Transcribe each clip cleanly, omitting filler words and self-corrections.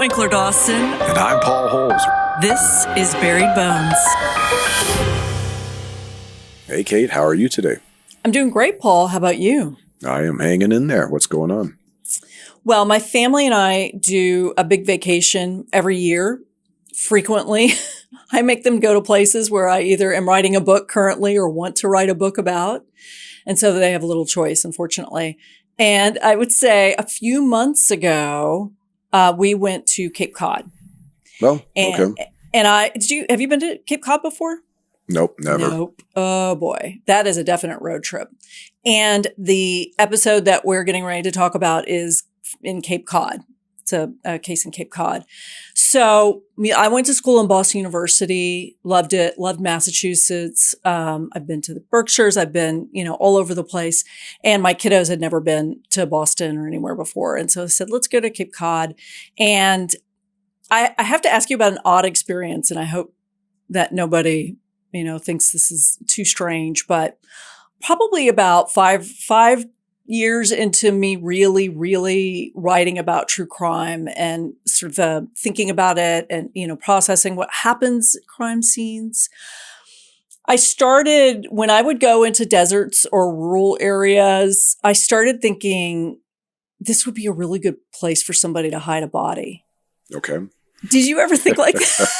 Winkler Dawson. And I'm Paul Holes. This is Buried Bones. Hey, Kate, how are you today? I'm doing great, Paul. How about you? I am hanging in there. What's going on? Well, my family and I do a big vacation every year, frequently. I make them go to places where I either am writing a book currently or want to write a book about. And so they have a little choice, unfortunately. And I would say a few months ago, we went to Cape Cod. Well, okay. And have you been to Cape Cod before? Nope, never. Nope. Oh boy. That is a definite road trip. And the episode that we're getting ready to talk about is in Cape Cod. It's a case in Cape Cod. So I went to school in Boston University, loved it, loved Massachusetts. I've been to the Berkshires. I've been, all over the place. And my kiddos had never been to Boston or anywhere before. And so I said, let's go to Cape Cod. And I have to ask you about an odd experience. And I hope that nobody, thinks this is too strange, but probably about five years into me really, really writing about true crime and sort of thinking about it and, processing what happens at crime scenes. I started, when I would go into deserts or rural areas, I started thinking this would be a really good place for somebody to hide a body. Okay. Did you ever think like that?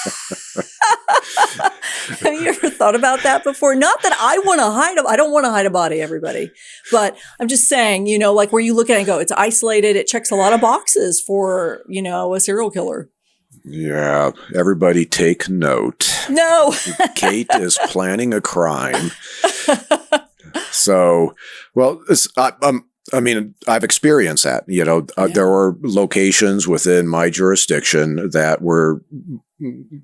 Have you ever thought about that before? Not that I want to I don't want to hide a body, everybody. But I'm just saying, like where you look at it and go, it's isolated. It checks a lot of boxes for, a serial killer. Yeah. Everybody take note. No. Kate is planning a crime. So, well, I've experienced that. There were locations within my jurisdiction that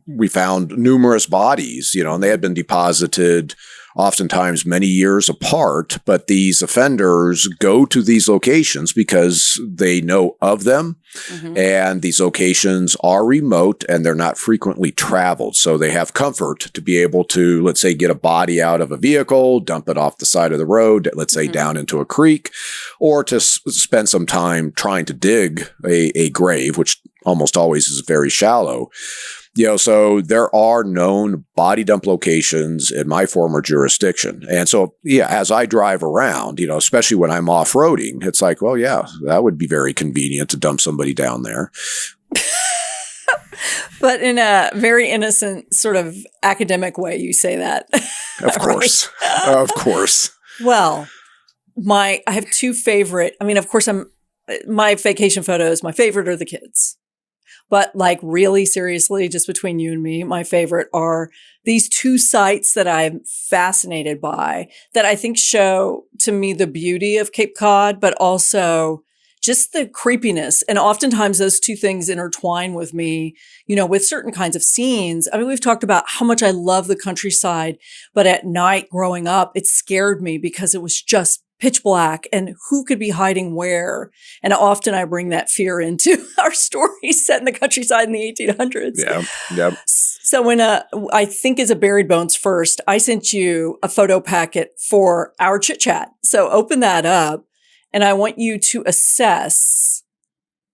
we found numerous bodies, and they had been deposited oftentimes many years apart. But these offenders go to these locations because they know of them. Mm-hmm. And these locations are remote and they're not frequently traveled. So they have comfort to be able to, let's say, get a body out of a vehicle, dump it off the side of the road, let's say down into a creek, or to spend some time trying to dig a grave, which almost always is very shallow. So there are known body dump locations in my former jurisdiction. And so, as I drive around, especially when I'm off-roading, it's like, well, yeah, that would be very convenient to dump somebody down there. But in a very innocent sort of academic way, you say that. Of course. Right? Of course. Well, I have two favorite, of course, my vacation photos, my favorite are the kids. But like really seriously, just between you and me, my favorite are these two sites that I'm fascinated by that I think show to me the beauty of Cape Cod, but also just the creepiness. And oftentimes those two things intertwine with me, with certain kinds of scenes. We've talked about how much I love the countryside, but at night growing up, it scared me because it was just pitch black and who could be hiding where. And often I bring that fear into our stories set in the countryside in the 1800s. Yeah. Yep. So when I think as a Buried Bones first, I sent you a photo packet for our chit chat. So open that up and I want you to assess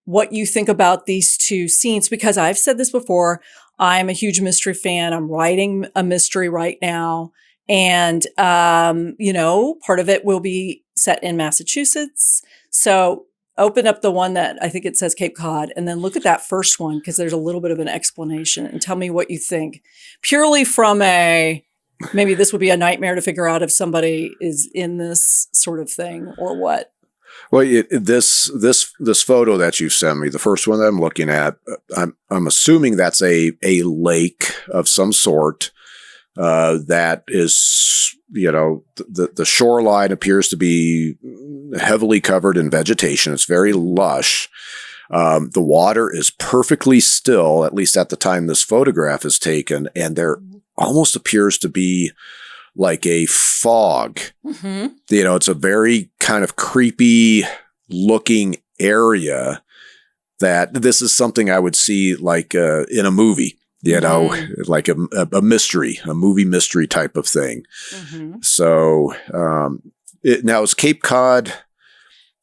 what you think about these two scenes, because I've said this before. I'm a huge mystery fan. I'm writing a mystery right now. And, part of it will be set in Massachusetts. So open up the one that I think it says Cape Cod and then look at that first one because there's a little bit of an explanation and tell me what you think purely from maybe this would be a nightmare to figure out if somebody is in this sort of thing or what. Well, this photo that you sent me, the first one that I'm looking at, I'm assuming that's a lake of some sort. That is, the shoreline appears to be heavily covered in vegetation. It's very lush. The water is perfectly still, at least at the time this photograph is taken, and there almost appears to be like a fog. Mm-hmm. It's a very kind of creepy looking area that this is something I would see like in a movie. Like a mystery, a movie mystery type of thing. Mm-hmm. So now is Cape Cod,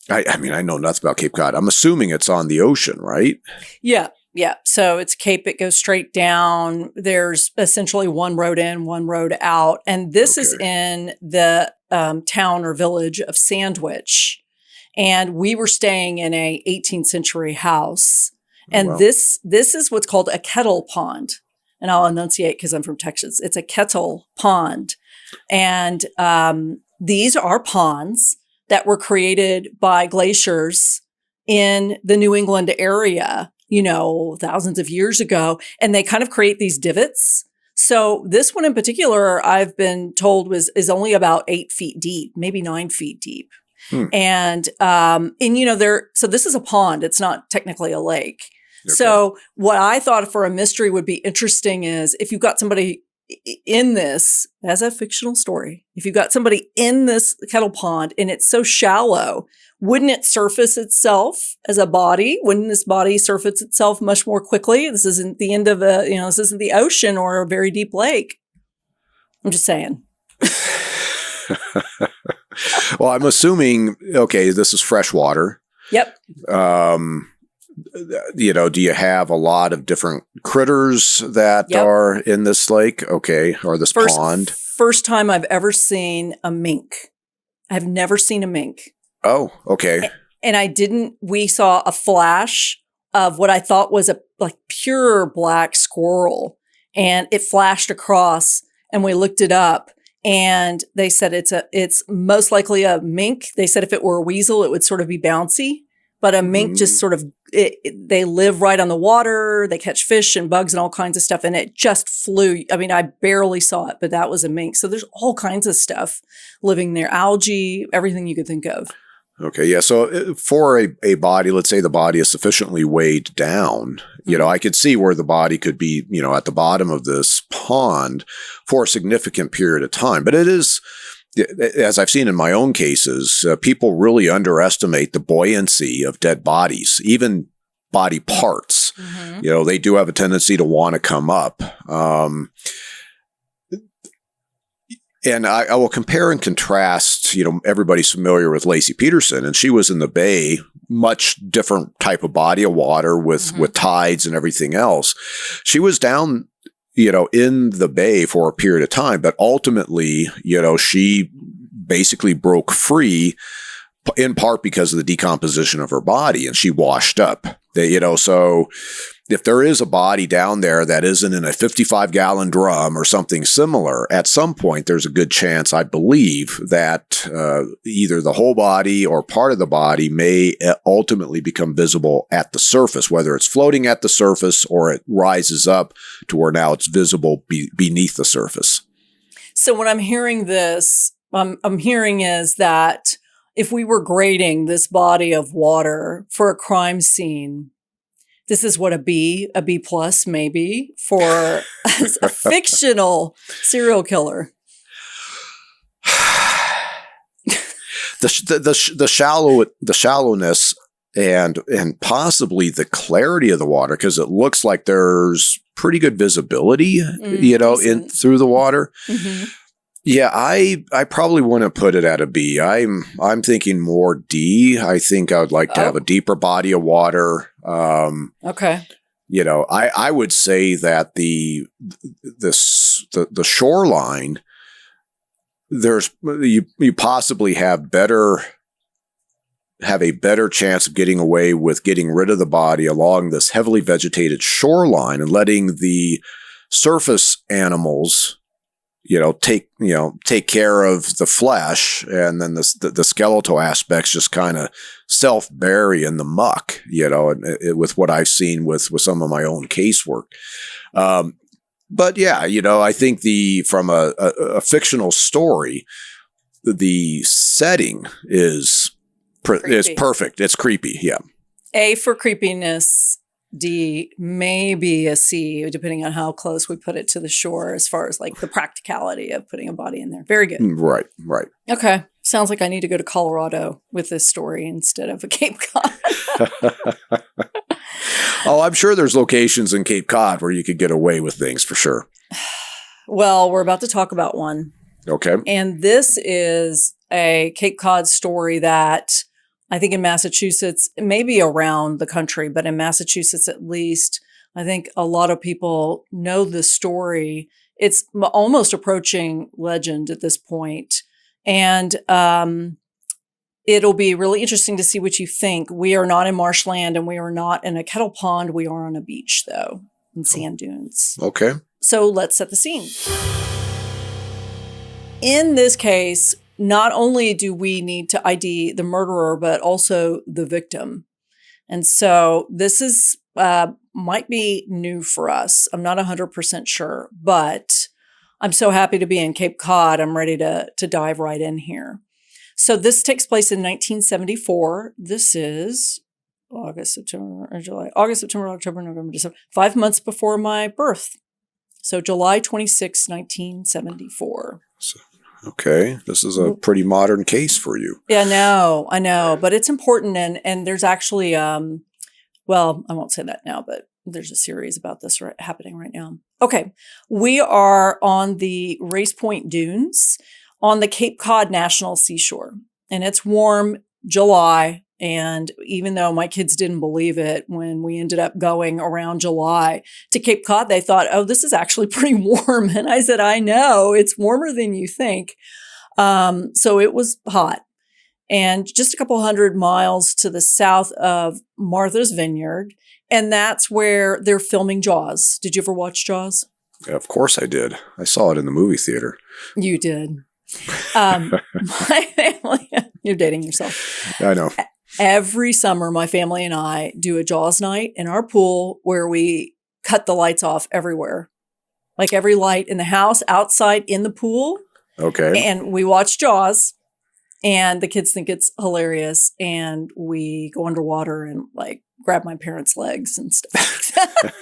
I know nothing about Cape Cod. I'm assuming it's on the ocean, right? Yeah. Yeah. So it's Cape, it goes straight down. There's essentially one road in, one road out. And this is Okay. in the town or village of Sandwich. And we were staying in a 18th century house. Oh, And wow. this is what's called a kettle pond. And I'll enunciate because I'm from Texas. It's a kettle pond. And these are ponds that were created by glaciers in the New England area, thousands of years ago. And they kind of create these divots. So this one in particular, I've been told is only about 8 feet deep, maybe 9 feet deep. Hmm. And so this is a pond. It's not technically a lake. Okay. So what I thought for a mystery would be interesting is if you've got somebody in this, as a fictional story, if you've got somebody in this kettle pond and it's so shallow, wouldn't it surface itself as a body? Wouldn't this body surface itself much more quickly? This isn't the end of this isn't the ocean or a very deep lake. I'm just saying. Well, I'm assuming, okay, this is fresh water. Yep. Do you have a lot of different critters that are in this lake? Okay. Or this pond? First time I've ever seen a mink. I've never seen a mink. Oh, okay. And we saw a flash of what I thought was a pure black squirrel. And it flashed across and we looked it up and they said it's most likely a mink. They said if it were a weasel, it would sort of be bouncy. But a mink just sort of, they live right on the water. They catch fish and bugs and all kinds of stuff. And it just flew. I mean, I barely saw it, but that was a mink. So there's all kinds of stuff living there. Algae, everything you could think of. Okay. Yeah. So for a body, let's say the body is sufficiently weighed down, I could see where the body could be, at the bottom of this pond for a significant period of time. But it is, as I've seen in my own cases, people really underestimate the buoyancy of dead bodies, even body parts. Mm-hmm. They do have a tendency to want to come up. And I will compare and contrast, everybody's familiar with Lacey Peterson, and she was in the Bay, much different type of body of water with tides and everything else. She was down in the Bay for a period of time, but ultimately, she basically broke free in part because of the decomposition of her body and she washed up. So if there is a body down there that isn't in a 55-gallon drum or something similar, at some point, there's a good chance, I believe, that either the whole body or part of the body may ultimately become visible at the surface, whether it's floating at the surface or it rises up to where now it's visible beneath the surface. So when I'm hearing this, I'm hearing is that if we were grading this body of water for a crime scene, this is what a B plus maybe for a fictional serial killer. The shallowness and possibly the clarity of the water, because it looks like there's pretty good visibility, in through the water. Mm-hmm. Yeah, I probably wouldn't put it at a B. I'm thinking more D. I think I would like to have a deeper body of water. Okay. I would say that the shoreline, you possibly have a better chance of getting away with getting rid of the body along this heavily vegetated shoreline and letting the surface animals take care of the flesh, and then the skeletal aspects just kind of self-bury in the muck, with what I've seen with some of my own casework. But yeah, I think from a fictional story, the setting is perfect. It's creepy. Yeah. A for creepiness. D, maybe a C, depending on how close we put it to the shore as far as the practicality of putting a body in there. Very good. Right. Okay. Sounds like I need to go to Colorado with this story instead of a Cape Cod. Oh, I'm sure there's locations in Cape Cod where you could get away with things for sure. Well, we're about to talk about one. Okay. And this is a Cape Cod story that I think in Massachusetts, maybe around the country, but in Massachusetts at least, I think a lot of people know the story. It's almost approaching legend at this point. And it'll be really interesting to see what you think. We are not in marshland and we are not in a kettle pond. We are on a beach, though, in sand dunes. Okay. So let's set the scene. In this case, not only do we need to ID the murderer, but also the victim. And so this is might be new for us. I'm not 100% sure, but I'm so happy to be in Cape Cod. I'm ready to dive right in here. So this takes place in 1974. This is August, September, October, November, December, 5 months before my birth. So July 26, 1974. Okay. This is a pretty modern case for you. Yeah, I know, but it's important. And there's actually, well, I won't say that now, but there's a series about this happening right now. Okay. We are on the Race Point Dunes on the Cape Cod National Seashore. And it's warm July. And even though my kids didn't believe it, when we ended up going around July to Cape Cod, they thought, oh, this is actually pretty warm. And I said, I know, it's warmer than you think. So it was hot. And just a couple 100 miles to the south of Martha's Vineyard. And that's where they're filming Jaws. Did you ever watch Jaws? Yeah, of course I did. I saw it in the movie theater. You did. My family, you're dating yourself. I know. Every summer, my family and I do a Jaws night in our pool where we cut the lights off everywhere. Like every light in the house, outside, in the pool. Okay. And we watch Jaws. And the kids think it's hilarious. And we go underwater and like grab my parents' legs and stuff.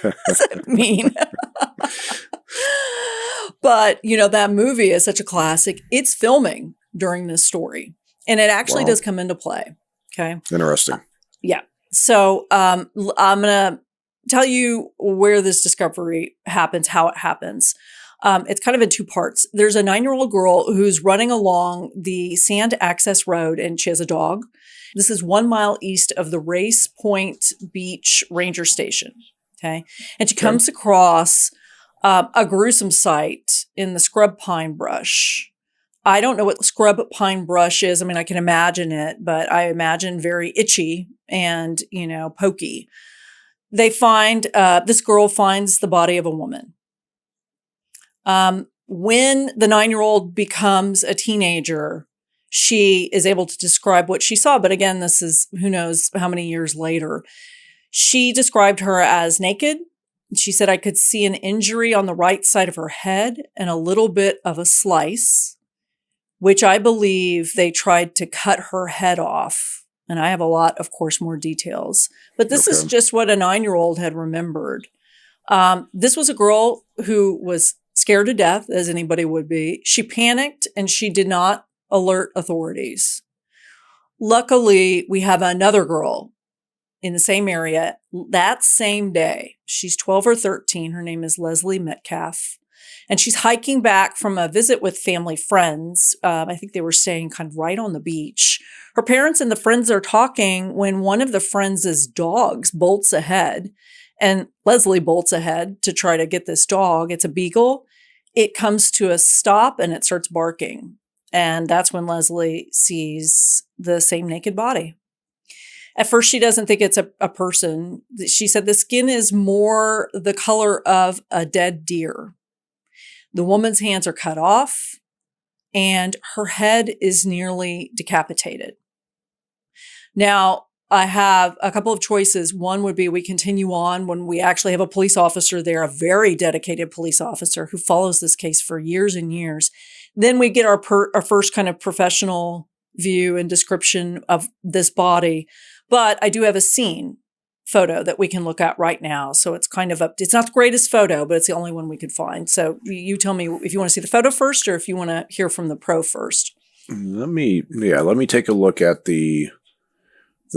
That's mean. But, you know, that movie is such a classic. It's filming during this story. And it actually does come into play. Okay. Interesting. Yeah. So I'm going to tell you where this discovery happens, how it happens. It's kind of in two parts. There's a 9-year-old girl who's running along the sand access road and she has a dog. This is 1 mile east of the Race Point Beach Ranger Station. Okay. And she comes across a gruesome sight in the scrub pine brush. I don't know what scrub pine brush is. I mean, I can imagine it, but I imagine very itchy and, you know, pokey. They find, this girl finds the body of a woman. When the 9-year-old becomes a teenager, she is able to describe what she saw. But again, this is who knows how many years later. She described her as naked. She said, I could see an injury on the right side of her head and a little bit of a slice, which I believe they tried to cut her head off. And I have a lot, of course, more details. But this is just what a 9-year-old had remembered. This was a girl who was scared to death, as anybody would be. She panicked and she did not alert authorities. Luckily, we have another girl in the same area that same day. She's 12 or 13. Her name is Leslie Metcalf. And she's hiking back from a visit with family friends. I think they were staying kind of right on the beach. Her parents and the friends are talking when one of the friends' dogs bolts ahead. And Leslie bolts ahead to try to get this dog. It's a beagle. It comes to a stop and it starts barking. And that's when Leslie sees the same naked body. At first, she doesn't think it's a person. She said the skin is more the color of a dead deer. The woman's hands are cut off and her head is nearly decapitated. Now, I have a couple of choices. One would be we continue on when we actually have a police officer there, a very dedicated police officer who follows this case for years and years. Then we get our first kind of professional view and description of this body. But I do have a scene photo that we can look at right now. So it's kind of it's not the greatest photo, but it's the only one we could find. So you tell me if you want to see the photo first or if you want to hear from the pro first. Let me take a look at the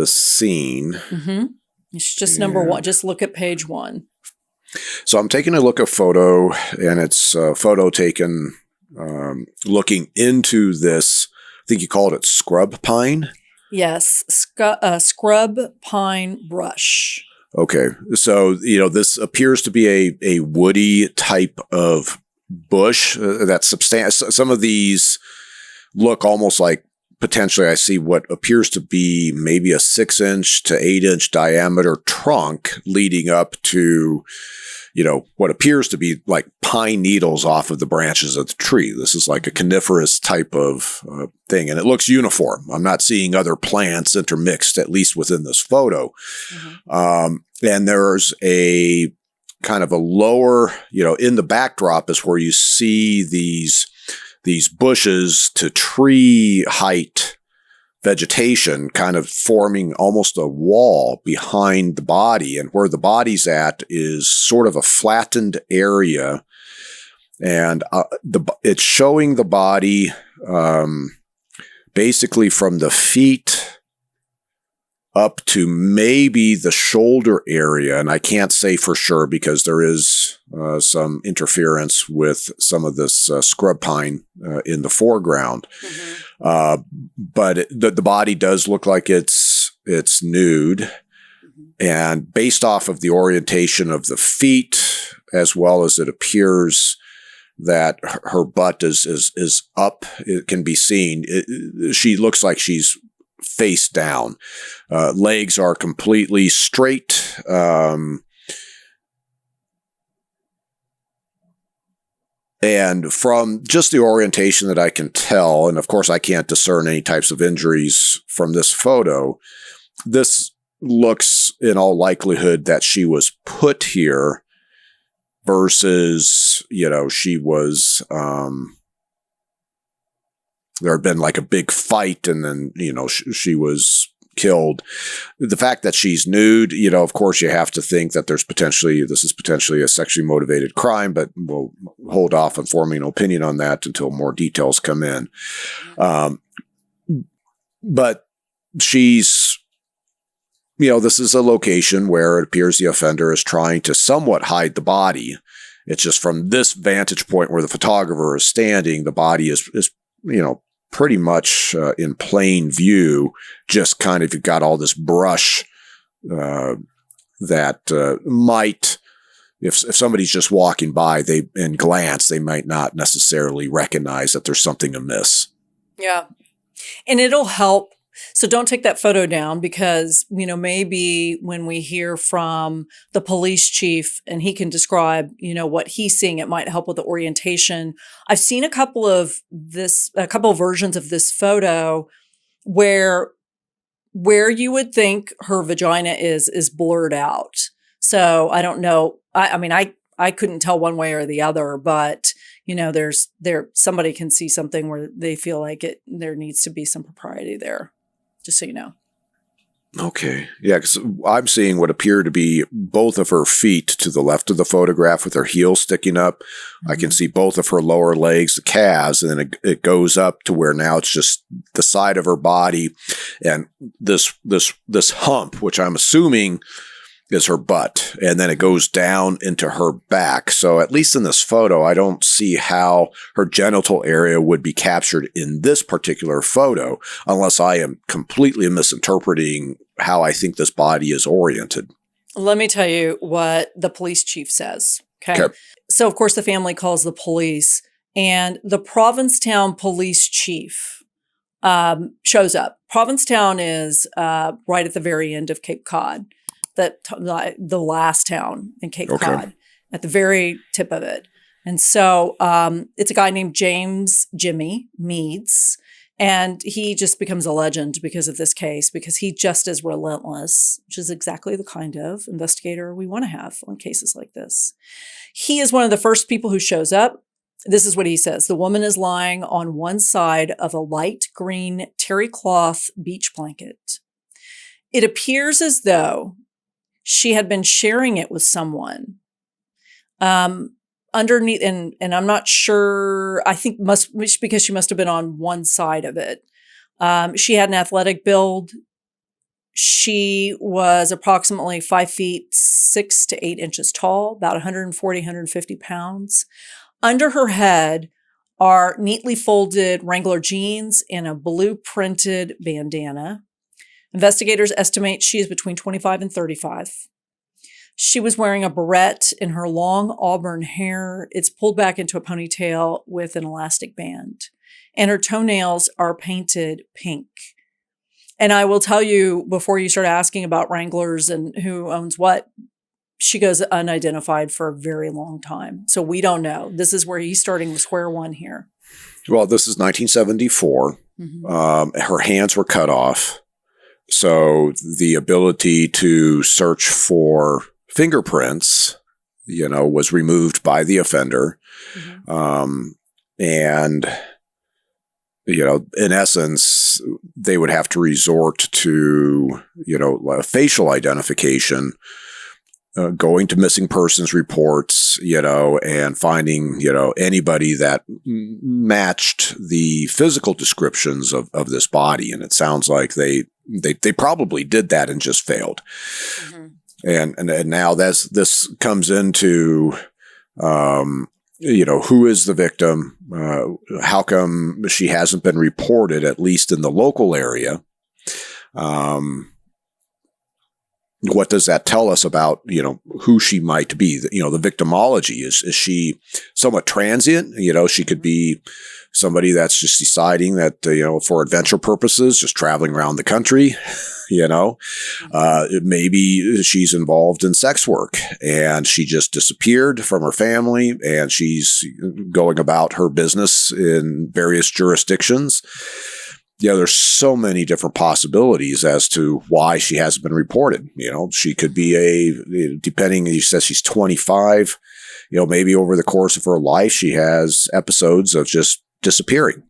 scene. Mm-hmm. It's just number one. Just look at page 1. So I'm taking a look at photo, and it's a photo taken looking into this. I think you called it scrub pine. Yes, scrub pine brush. Okay. So, this appears to be a woody type of bush that's substantial. Some of these look almost like potentially I see what appears to be maybe a 6-inch to 8-inch diameter trunk leading up to, what appears to be like pine needles off of the branches of the tree. This is like a coniferous type of thing, and it looks uniform. I'm not seeing other plants intermixed, at least within this photo. Mm-hmm. And there's a kind of a lower, in the backdrop is where you see these bushes to tree height vegetation kind of forming almost a wall behind the body. And where the body's at is sort of a flattened area. And it's showing the body basically from the feet up to maybe the shoulder area. And I can't say for sure because there is some interference with some of this scrub pine in the foreground. Mm-hmm. But the body does look like it's nude. Mm-hmm. And based off of the orientation of the feet, as well as it appears that her butt is up, it can be seen. She looks like she's face down. Legs are completely straight. And from just the orientation that I can tell, and of course I can't discern any types of injuries from this photo, this looks in all likelihood that she was put here versus, she was, there had been like a big fight and then, she was killed. The fact that she's nude, of course you have to think that this is potentially a sexually motivated crime, but we'll hold off on forming an opinion on that until more details come in. But she's, this is a location where it appears the offender is trying to somewhat hide the body. It's just from this vantage point where the photographer is standing, the body is pretty much in plain view, just kind of you've got all this brush that might, if somebody's just walking by, and glance, they might not necessarily recognize that there's something amiss. Yeah. And it'll help. So don't take that photo down because, maybe when we hear from the police chief and he can describe, what he's seeing, it might help with the orientation. I've seen a couple of versions of this photo where you would think her vagina is blurred out. So I don't know. I couldn't tell one way or the other, but somebody can see something where they feel like there needs to be some propriety there. Just so you know. Okay. Yeah, because I'm seeing what appear to be both of her feet to the left of the photograph with her heels sticking up. Mm-hmm. I can see both of her lower legs, the calves, and then it goes up to where now it's just the side of her body and this hump, which I'm assuming is her butt, and then it goes down into her back. So at least in this photo, I don't see how her genital area would be captured in this particular photo, unless I am completely misinterpreting how I think this body is oriented. Let me tell you what the police chief says. Okay. So of course the family calls the police, and the Provincetown police chief shows up. Provincetown is right at the very end of Cape Cod. The last town in Cape Cod, at the very tip of it. And so it's a guy named Jimmy Meads, and he just becomes a legend because of this case, because he just is relentless, which is exactly the kind of investigator we want to have on cases like this. He is one of the first people who shows up. This is what he says. The woman is lying on one side of a light green terry cloth beach blanket. It appears as though she had been sharing it with someone underneath, and I'm not sure. I think because she must have been on one side of it. She had an athletic build. She was approximately 5 feet 6 to 8 inches tall, about 140, 150 pounds. Under her head are neatly folded Wrangler jeans and a blue printed bandana. Investigators estimate she is between 25 and 35. She was wearing a barrette in her long auburn hair. It's pulled back into a ponytail with an elastic band. And her toenails are painted pink. And I will tell you, before you start asking about Wranglers and who owns what, she goes unidentified for a very long time. So we don't know. This is where he's starting with square one here. Well, this is 1974. Her hands were cut off. So the ability to search for fingerprints, was removed by the offender. And, in essence, they would have to resort to, facial identification, going to missing persons reports, and finding, anybody that matched the physical descriptions of this body. And it sounds like they probably did that and just failed. And now this comes into, who is the victim? How come she hasn't been reported, at least in the local area? What does that tell us about, who she might be? The victimology. Is she somewhat transient? She could be somebody that's just deciding that, for adventure purposes, just traveling around the country. Maybe she's involved in sex work and she just disappeared from her family and she's going about her business in various jurisdictions. There's so many different possibilities as to why she hasn't been reported. She could be depending, he says she's 25, maybe over the course of her life, she has episodes of just disappearing.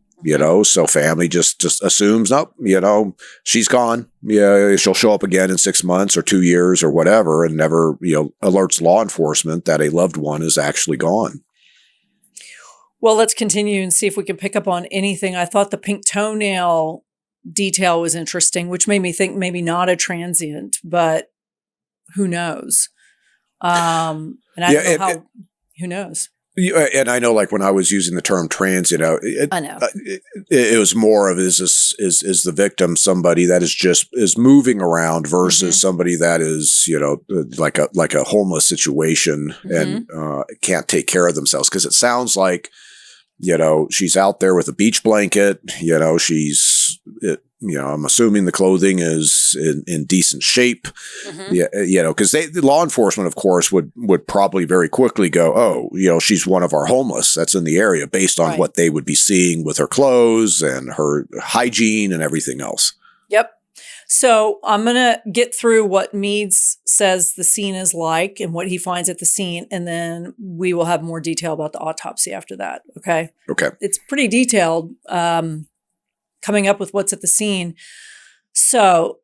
So family just assumes, she's gone. She'll show up again in 6 months or 2 years or whatever, and never, alerts law enforcement that a loved one is actually gone. Well, let's continue and see if we can pick up on anything. I thought the pink toenail detail was interesting, which made me think maybe not a transient, but who knows? And I don't know who knows? And I know, like when I was using the term transient, I know it was more of is the victim somebody that is moving around versus somebody that is like a homeless situation and can't take care of themselves, because it sounds like she's out there with a beach blanket. I'm assuming the clothing is in decent shape. Because the law enforcement, of course, would probably very quickly go, oh, she's one of our homeless that's in the area, based on what they would be seeing with her clothes and her hygiene and everything else. Yep. So I'm going to get through what Meads says the scene is like and what he finds at the scene, and then we will have more detail about the autopsy after that. Okay. It's pretty detailed, coming up with what's at the scene. So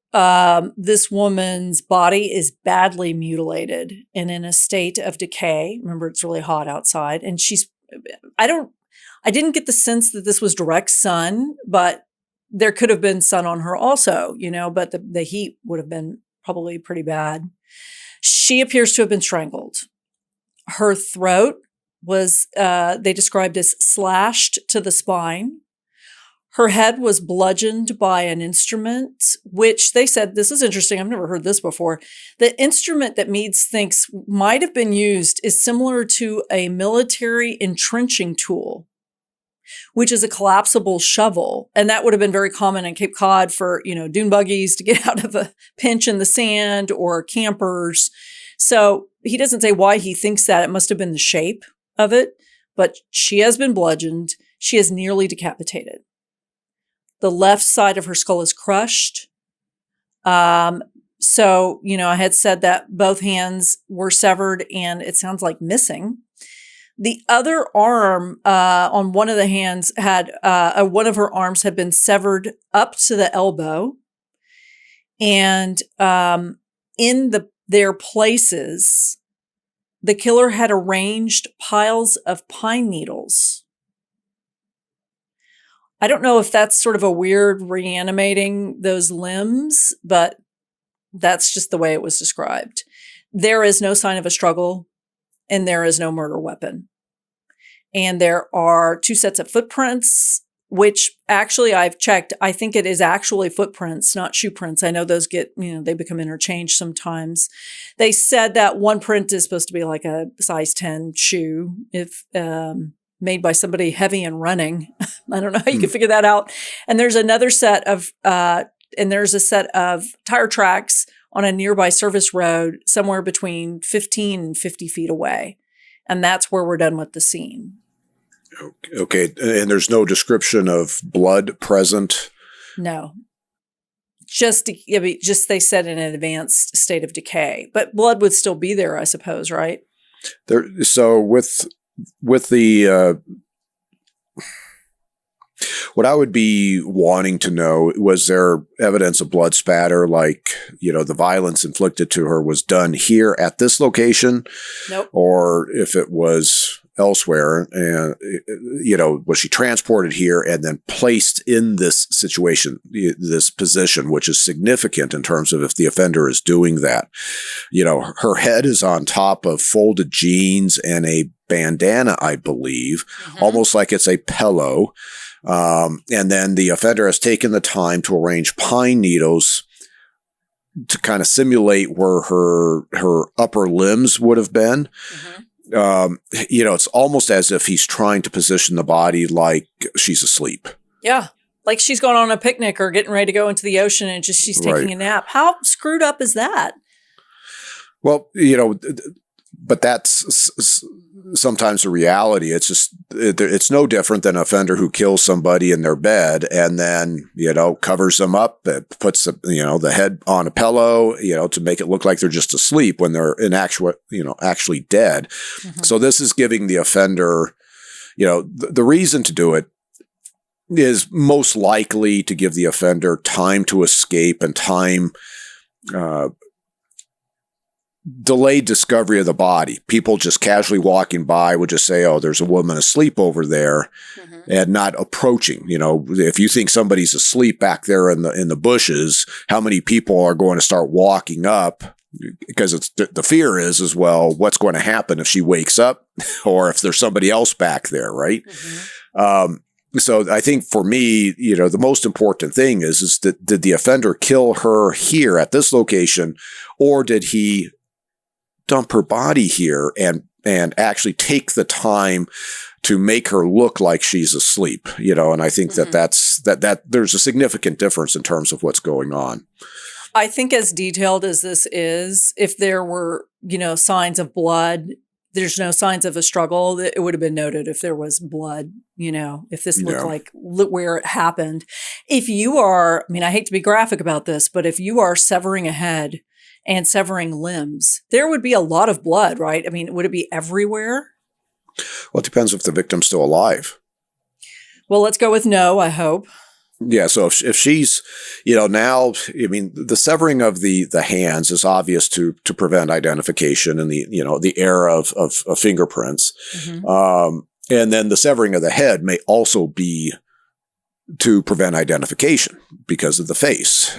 this woman's body is badly mutilated and in a state of decay. Remember, it's really hot outside, and I didn't get the sense that this was direct sun, but there could have been sun on her also, but the heat would have been probably pretty bad. She appears to have been strangled. Her throat was, they described as slashed to the spine. Her head was bludgeoned by an instrument, which they said, this is interesting, I've never heard this before. The instrument that Meads thinks might have been used is similar to a military entrenching tool, which is a collapsible shovel. And that would have been very common in Cape Cod for, dune buggies to get out of a pinch in the sand, or campers. So he doesn't say why he thinks that. It must have been the shape of it, but she has been bludgeoned. She is nearly decapitated. The left side of her skull is crushed. So, I had said that both hands were severed and it sounds like missing. The other arm on one of the hands one of her arms had been severed up to the elbow. And in their places, the killer had arranged piles of pine needles. I don't know if that's sort of a weird reanimating those limbs, but that's just the way it was described. There is no sign of a struggle, and there is no murder weapon. And there are 2 sets of footprints which actually I've checked. I think it is actually footprints, not shoe prints. I know those they become interchanged sometimes. They said that one print is supposed to be like a size 10 shoe if made by somebody heavy and running. I don't know how you can figure that out. And there's another set of, there's a set of tire tracks on a nearby service road somewhere between 15 and 50 feet away. And that's where we're done with the scene. Okay. And there's no description of blood present? No. Just they said in an advanced state of decay. But blood would still be there, I suppose, right? So with the what I would be wanting to know, was there evidence of blood spatter, like, the violence inflicted to her was done here at this location? Nope. Or if it was elsewhere, and, was she transported here and then placed in this situation, this position, which is significant in terms of if the offender is doing that. Her head is on top of folded jeans and a bandana, I believe, almost like it's a pillow. And then the offender has taken the time to arrange pine needles to kind of simulate where her upper limbs would have been. It's almost as if he's trying to position the body like she's asleep. Yeah. Like she's going on a picnic or getting ready to go into the ocean and she's taking a nap. How screwed up is that? Well, but that's sometimes the reality. It's just, it's no different than an offender who kills somebody in their bed and then, covers them up, puts the head on a pillow, to make it look like they're just asleep when they're actually dead. So this is giving the offender, the reason to do it is most likely to give the offender time to escape and time, delayed discovery of the body. People just casually walking by would just say, oh, there's a woman asleep over there, and not approaching. If you think somebody's asleep back there in the bushes, how many people are going to start walking up? Because the fear is as well, what's going to happen if she wakes up or if there's somebody else back there, right? So I think for me, the most important thing is that did the offender kill her here at this location, or did he dump her body here and actually take the time to make her look like she's asleep, and I think that there's a significant difference in terms of what's going on. I think as detailed as this is, if there were, signs of blood, there's no signs of a struggle. It would have been noted if there was blood, if this looked like where it happened. If you are, I hate to be graphic about this, but if you are severing a head and severing limbs, there would be a lot of blood, right? Would it be everywhere? Well, it depends if the victim's still alive. Well, let's go with no, I hope. Yeah. So if she's, now, the severing of the hands is obvious to prevent identification and the era of fingerprints. And then the severing of the head may also be to prevent identification because of the face.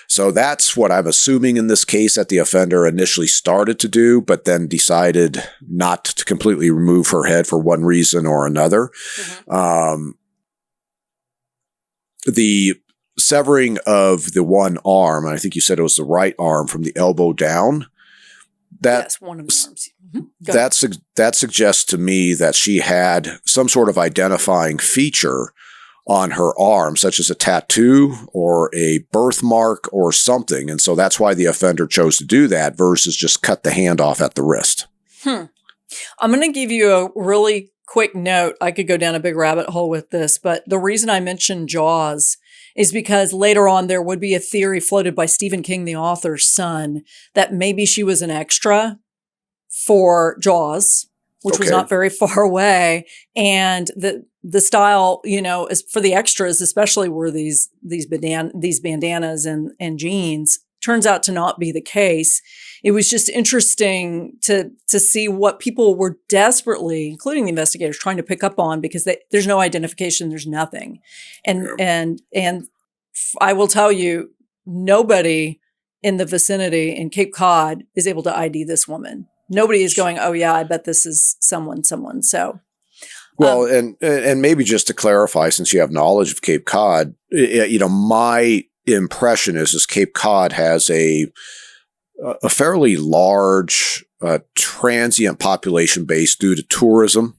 So that's what I'm assuming in this case that the offender initially started to do, but then decided not to completely remove her head for one reason or another. The severing of the one arm, and I think you said it was the right arm from the elbow down. Yes, one of the arms. That suggests to me that she had some sort of identifying feature on her arm, such as a tattoo or a birthmark or something. And so that's why the offender chose to do that versus just cut the hand off at the wrist. I'm going to give you a really quick note. I could go down a big rabbit hole with this, but the reason I mentioned Jaws is because later on there would be a theory floated by Stephen King, the author's son, that maybe she was an extra for Jaws, which was not very far away. And the style, is for the extras, especially were these bandanas and jeans, turns out to not be the case. It was just interesting to see what people were desperately, including the investigators, trying to pick up on, because there's no identification, there's nothing. And I will tell you, nobody in the vicinity in Cape Cod is able to ID this woman. Nobody is going, oh yeah, I bet this is someone. So Well, and maybe just to clarify, since you have knowledge of Cape Cod, my impression is Cape Cod has a fairly large transient population base due to tourism.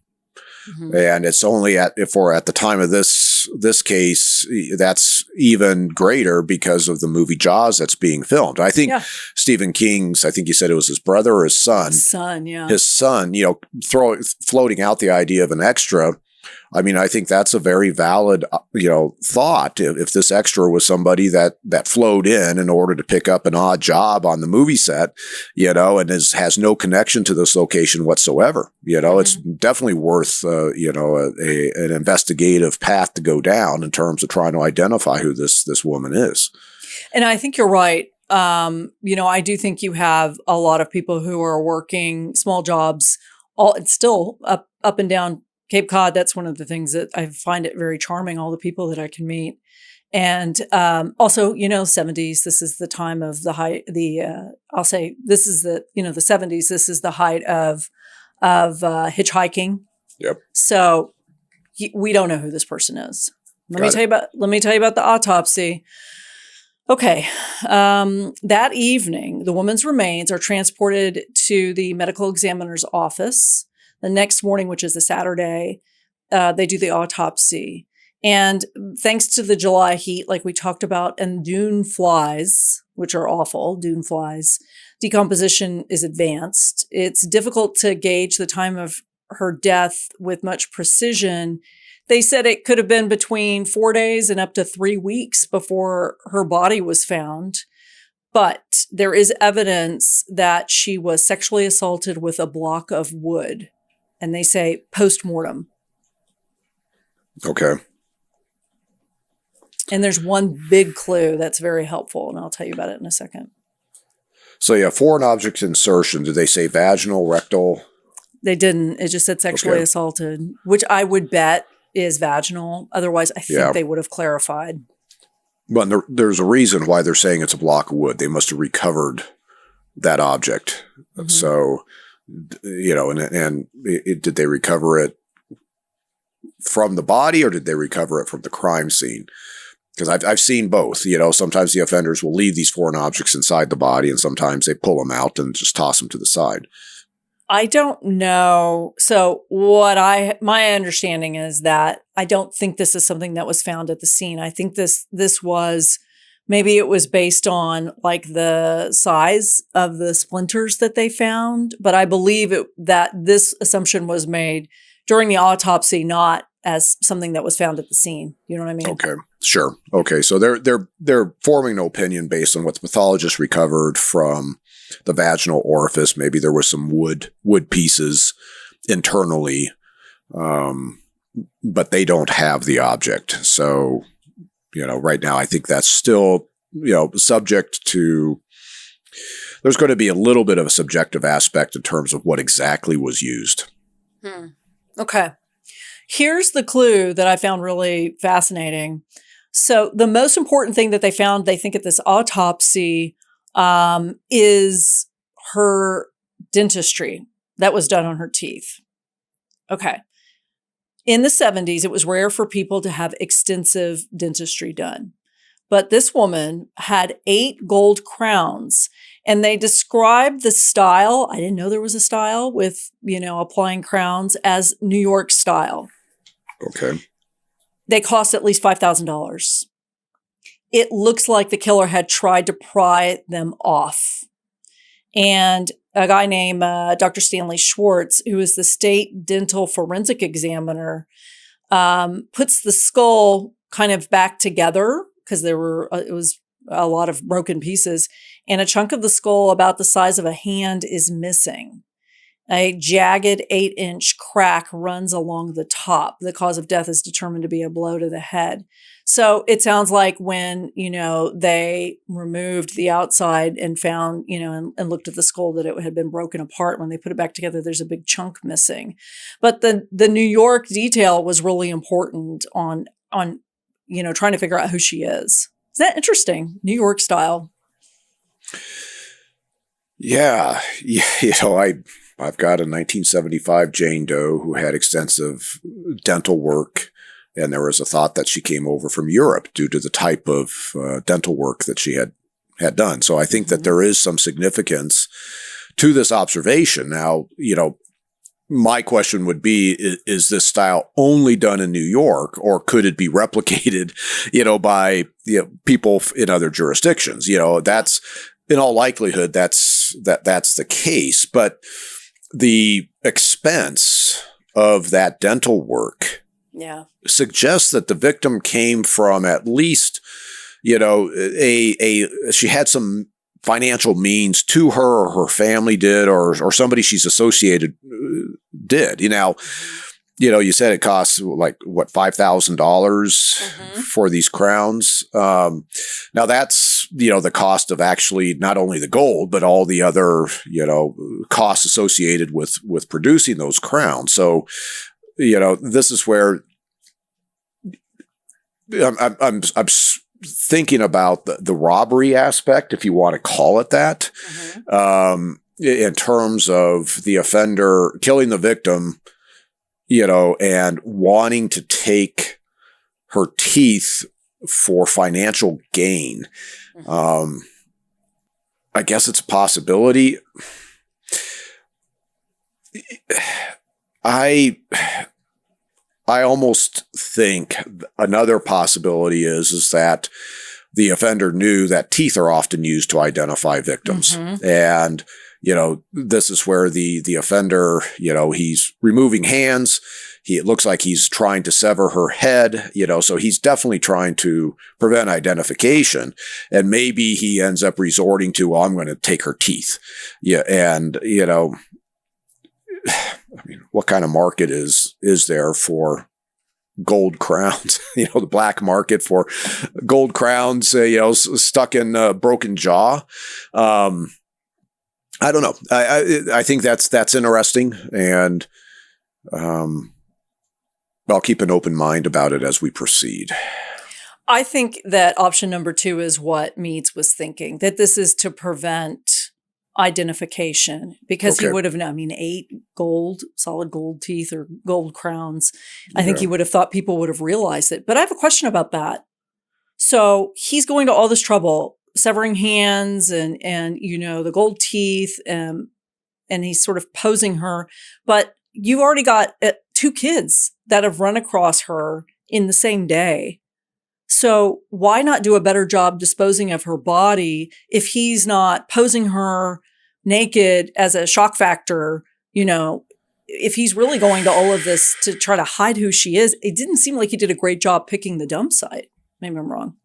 Mm-hmm. And it's only at the time of this case, that's even greater because of the movie Jaws that's being filmed. I think Stephen King's, I think you said it was his brother or his son. His son, floating out the idea of an extra. I mean, I think that's a very valid, thought. If this extra was somebody that flowed in order to pick up an odd job on the movie set, and has no connection to this location whatsoever, mm-hmm. It's definitely worth, an investigative path to go down in terms of trying to identify who this woman is. And I think you're right. I do think you have a lot of people who are working small jobs, it's still up and down Cape Cod. That's one of the things that I find it very charming, all the people that I can meet. And also, 70s, this is the time of the height, I'll say this is the 70s, this is the height of hitchhiking. Yep. So we don't know who this person is. Let me tell you about the autopsy. Okay. That evening, the woman's remains are transported to the medical examiner's office. The next morning, which is a Saturday, they do the autopsy. And thanks to the July heat, like we talked about, and dune flies, which are awful, dune flies, decomposition is advanced. It's difficult to gauge the time of her death with much precision. They said it could have been between 4 days and up to 3 weeks before her body was found. But there is evidence that she was sexually assaulted with a block of wood. And they say post-mortem. Okay. And there's one big clue that's very helpful, and I'll tell you about it in a second. So foreign object insertion. Did they say vaginal, rectal? They didn't. It just said sexually assaulted, which I would bet is vaginal. Otherwise, I think they would have clarified. But there's a reason why they're saying it's a block of wood. They must have recovered that object. Mm-hmm. So... did they recover it from the body or did they recover it from the crime scene? Because I've seen both. Sometimes the offenders will leave these foreign objects inside the body and sometimes they pull them out and just toss them to the side. I don't know. So my understanding is that I don't think this is something that was found at the scene. I think this was... Maybe it was based on like the size of the splinters that they found, but I believe that this assumption was made during the autopsy, not as something that was found at the scene. You know what I mean? Okay, sure. Okay, so they're forming an opinion based on what the pathologist recovered from the vaginal orifice. Maybe there was some wood pieces internally, but they don't have the object. So. Right now, I think that's still, subject to, there's going to be a little bit of a subjective aspect in terms of what exactly was used. Okay. Here's the clue that I found really fascinating. So the most important thing that they found, they think at this autopsy, is her dentistry that was done on her teeth. Okay. In the 70s, it was rare for people to have extensive dentistry done. But this woman had 8 gold crowns, and they described the style. I didn't know there was a style with, applying crowns as New York style. Okay. They cost at least $5,000. It looks like the killer had tried to pry them off. And a guy named Dr. Stanley Schwartz, who is the state dental forensic examiner, puts the skull kind of back together because it was a lot of broken pieces, and a chunk of the skull about the size of a hand is missing. A jagged 8-inch crack runs along the top. The cause of death is determined to be a blow to the head. So it sounds like when, they removed the outside and found, and looked at the skull that it had been broken apart. When they put it back together, there's a big chunk missing. But the New York detail was really important on trying to figure out who she is. Is that interesting? New York style. Yeah. I've got a 1975 Jane Doe who had extensive dental work. And there was a thought that she came over from Europe due to the type of dental work that she had done. So I think that there is some significance to this observation. Now, my question would be, is this style only done in New York, or could it be replicated, by people in other jurisdictions? That's in all likelihood, that's the case. But the expense of that dental work suggests that the victim came from at least, she had some financial means to her, or her family did, or somebody she's associated did. You said it costs like what, $5,000 for these crowns. Now that's the cost of actually not only the gold, but all the other costs associated with producing those crowns. So this is where I'm thinking about the robbery aspect, if you want to call it that, in terms of the offender killing the victim, and wanting to take her teeth for financial gain. I guess it's a possibility. I almost think another possibility is that the offender knew that teeth are often used to identify victims. And, this is where the offender, he's removing hands. It looks like he's trying to sever her head, so he's definitely trying to prevent identification. And maybe he ends up resorting to, well, I'm going to take her teeth. Yeah. And, what kind of market is there for gold crowns? The black market for gold crowns, stuck in a broken jaw. I don't know. I think that's interesting, and I'll keep an open mind about it as we proceed. I think that option number 2 is what Meads was thinking, that this is to prevent identification, because he would have known. 8 solid gold teeth or gold crowns. I think he would have thought people would have realized it. But I have a question about that. So he's going to all this trouble, severing hands and the gold teeth, and he's sort of posing her. But you've already got 2 kids that have run across her in the same day. So why not do a better job disposing of her body if he's not posing her naked as a shock factor? If he's really going to all of this to try to hide who she is, it didn't seem like he did a great job picking the dump site. Maybe I'm wrong.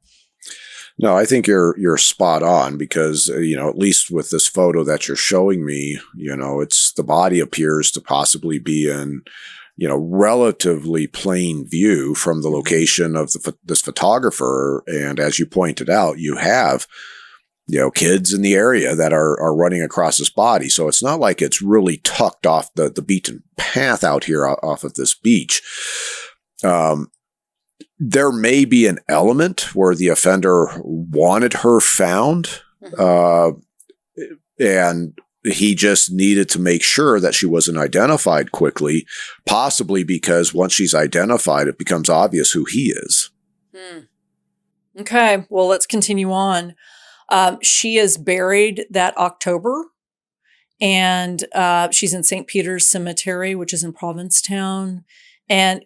No, I think you're spot on, because, at least with this photo that you're showing me, it's the body appears to possibly be in, relatively plain view from the location of this photographer. And as you pointed out, you have, kids in the area that are running across this body. So it's not like it's really tucked off the beaten path out here off of this beach. There may be an element where the offender wanted her found, and he just needed to make sure that she wasn't identified quickly, possibly because once she's identified, it becomes obvious who he is. Okay, well, let's continue on. She is buried that October, and she's in St. Peter's Cemetery, which is in Provincetown. And,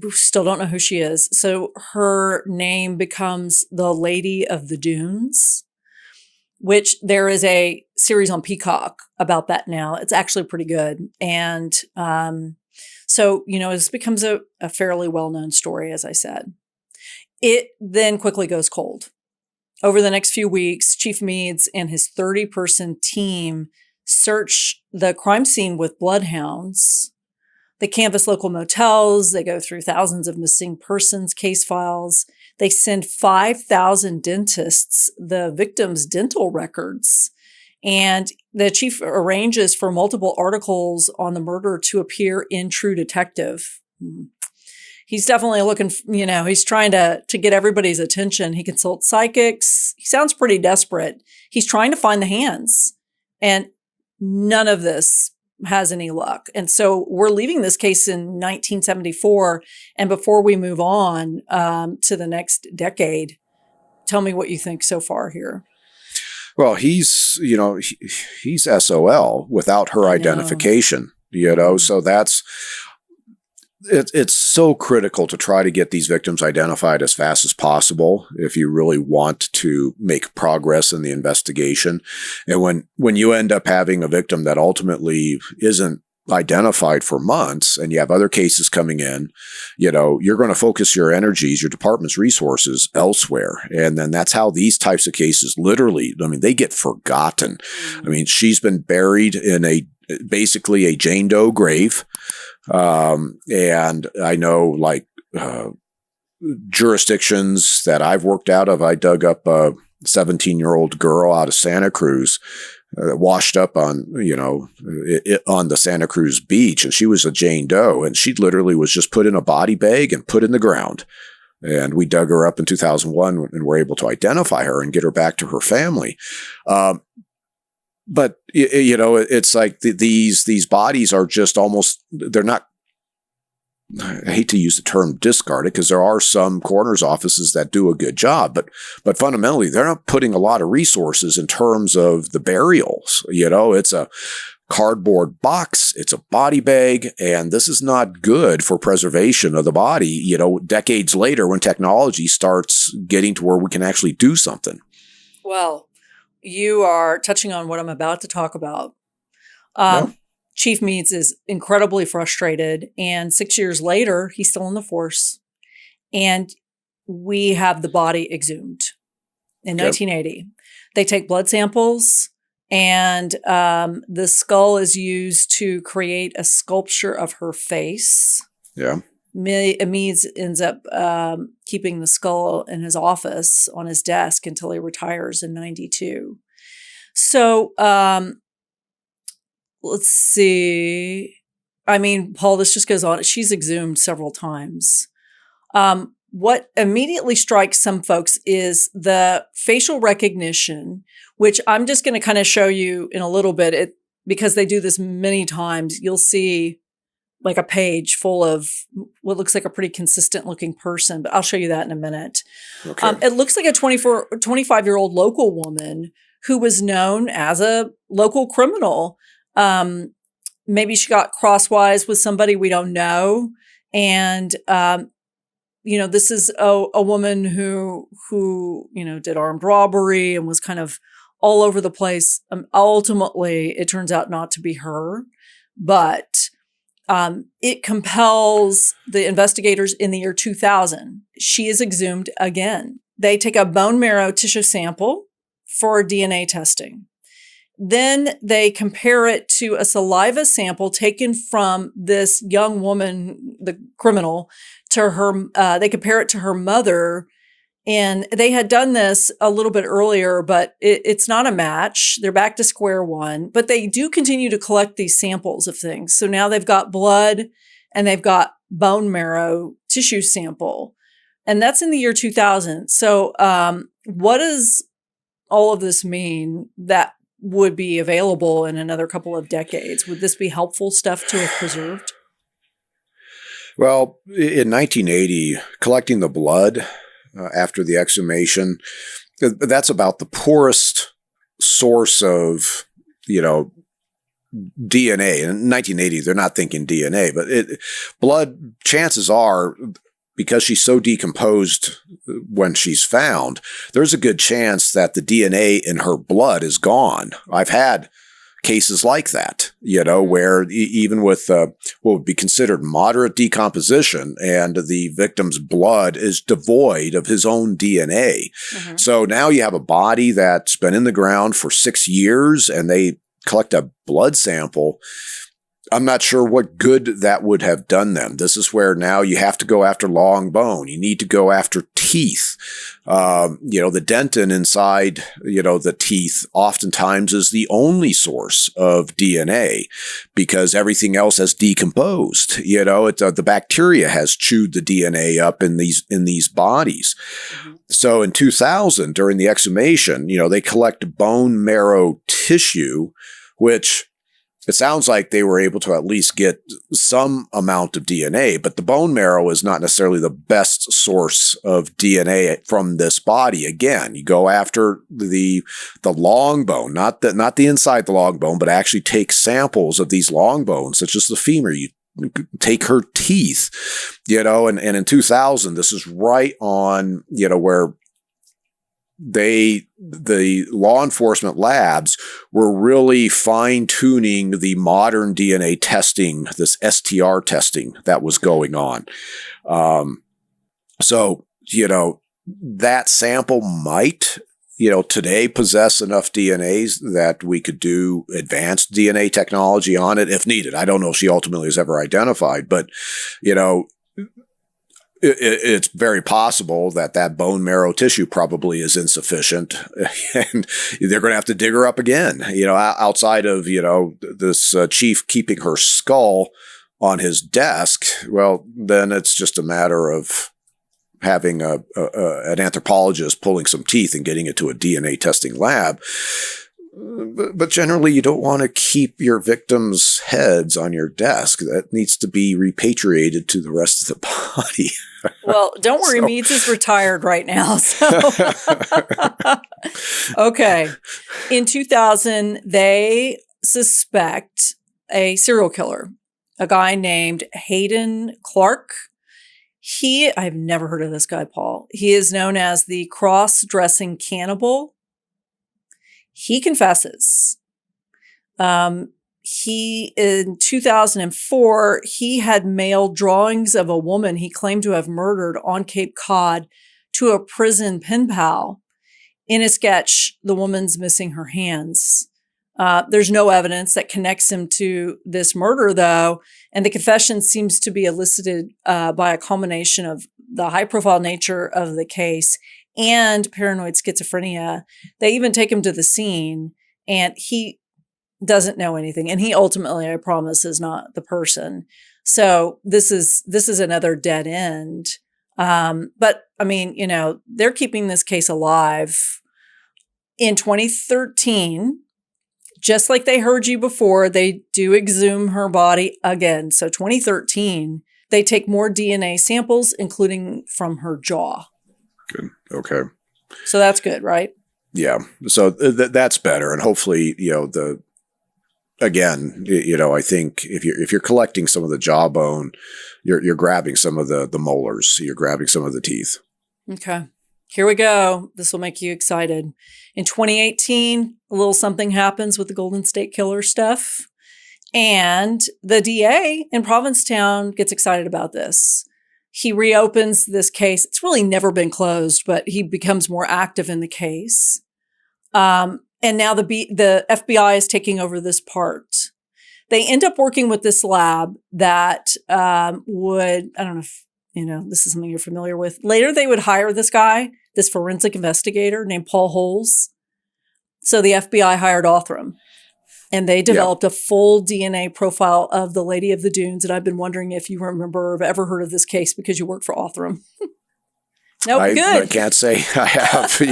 we still don't know who she is. So her name becomes the Lady of the Dunes, which there is a series on Peacock about that now. It's actually pretty good. And so, this becomes a fairly well-known story, as I said. It then quickly goes cold. Over the next few weeks, Chief Meads and his 30-person team search the crime scene with bloodhounds. They canvass local motels. They go through thousands of missing persons case files. They send 5,000 dentists the victim's dental records. And the chief arranges for multiple articles on the murder to appear in True Detective. He's definitely looking, he's trying to get everybody's attention. He consults psychics. He sounds pretty desperate. He's trying to find the hands. And none of this has any luck. And so we're leaving this case in 1974. And before we move on to the next decade, tell me what you think so far here. Well, he's SOL without her identification, so it's so critical to try to get these victims identified as fast as possible if you really want to make progress in the investigation. And when you end up having a victim that ultimately isn't identified for months and you have other cases coming in, you're going to focus your energies, your department's resources elsewhere. And then that's how these types of cases literally, they get forgotten. She's been buried in basically a Jane Doe grave. And I know jurisdictions that I've worked out of, I dug up a 17-year-old girl out of Santa Cruz, washed up on the Santa Cruz beach, and she was a Jane Doe, and she literally was just put in a body bag and put in the ground. And we dug her up in 2001 and were able to identify her and get her back to her family. But it's like these bodies are just they're not, I hate to use the term discarded because there are some coroner's offices that do a good job, but fundamentally they're not putting a lot of resources in terms of the burials. It's a cardboard box, it's a body bag, and this is not good for preservation of the body, decades later when technology starts getting to where we can actually do something. Well, you are touching on what I'm about to talk about. Chief Meads is incredibly frustrated, and 6 years later, he's still in the force, and we have the body exhumed in 1980. They take blood samples, and the skull is used to create a sculpture of her face. Yeah. Meads ends up keeping the skull in his office on his desk until he retires in 92. So let's see. Paul, this just goes on. She's exhumed several times. What immediately strikes some folks is the facial recognition, which I'm just going to kind of show you in a little bit because they do this many times. You'll see like a page full of what looks like a pretty consistent looking person, but I'll show you that in a minute. Okay. It looks like a 25-year-old local woman who was known as a local criminal. Maybe she got crosswise with somebody we don't know. And, this is a woman who did armed robbery and was kind of all over the place. Ultimately, it turns out not to be her, but it compels the investigators in the year 2000. She is exhumed again. They take a bone marrow tissue sample for DNA testing. Then they compare it to a saliva sample taken from this young woman, the criminal, to her. They compare it to her mother. And they had done this a little bit earlier, but it's not a match. They're back to square one, but they do continue to collect these samples of things. So now they've got blood and they've got bone marrow tissue sample. And that's in the year 2000. So what does all of this mean that would be available in another couple of decades? Would this be helpful stuff to have preserved? Well, in 1980, collecting the blood after the exhumation, that's about the poorest source of, DNA. In 1980, they're not thinking DNA, but blood, chances are, because she's so decomposed when she's found, there's a good chance that the DNA in her blood is gone. I've had cases like that, where even with what would be considered moderate decomposition and the victim's blood is devoid of his own DNA. Mm-hmm. So now you have a body that's been in the ground for 6 years and they collect a blood sample. I'm not sure what good that would have done them. This is where now you have to go after long bone. You need to go after teeth. The dentin inside, the teeth oftentimes is the only source of DNA because everything else has decomposed. The bacteria has chewed the DNA up in these bodies. Mm-hmm. So in 2000, during the exhumation, they collect bone marrow tissue, which it sounds like they were able to at least get some amount of DNA, but the bone marrow is not necessarily the best source of DNA from this body. Again, you go after the long bone, not the inside the long bone, but actually take samples of these long bones, such as the femur. You take her teeth, and in 2000, this is right on, where the law enforcement labs were really fine-tuning the modern DNA testing, this STR testing that was going on. So that sample might, today possess enough DNAs that we could do advanced DNA technology on it if needed. I don't know if she ultimately is ever identified, but, it's very possible that bone marrow tissue probably is insufficient, and they're going to have to dig her up again. Outside of this chief keeping her skull on his desk. Well, then it's just a matter of having an anthropologist pulling some teeth and getting it to a DNA testing lab. But generally, you don't want to keep your victims' heads on your desk. That needs to be repatriated to the rest of the body. Well, don't worry, Meads is retired right now. So, okay. In 2000, they suspect a serial killer, a guy named Hayden Clark. I've never heard of this guy, Paul. He is known as the cross-dressing cannibal. He confesses. In 2004, he had mailed drawings of a woman he claimed to have murdered on Cape Cod to a prison pen pal. In a sketch, the woman's missing her hands. There's no evidence that connects him to this murder, though, and the confession seems to be elicited by a combination of the high-profile nature of the case and paranoid schizophrenia. They even take him to the scene, and he doesn't know anything. And he ultimately, I promise, is not the person. So this is another dead end. But I mean, they're keeping this case alive. In 2013, just like they heard you before, they do exhume her body again. So 2013, they take more DNA samples, including from her jaw. Good. Okay. So that's good, right? Yeah. So that's better. And hopefully, I think if you're collecting some of the jawbone, you're grabbing some of the molars, you're grabbing some of the teeth. Okay. Here we go. This will make you excited. In 2018, a little something happens with the Golden State Killer stuff. And the DA in Provincetown gets excited about this. He reopens this case. It's really never been closed, but he becomes more active in the case. And now the FBI is taking over this part. They end up working with this lab that I don't know if, this is something you're familiar with. Later, they would hire this guy, this forensic investigator named Paul Holes. So the FBI hired Othram. And they developed a full DNA profile of the Lady of the Dunes. And I've been wondering if you remember or have ever heard of this case because you work for Othram. Nope, good. I can't say I have, I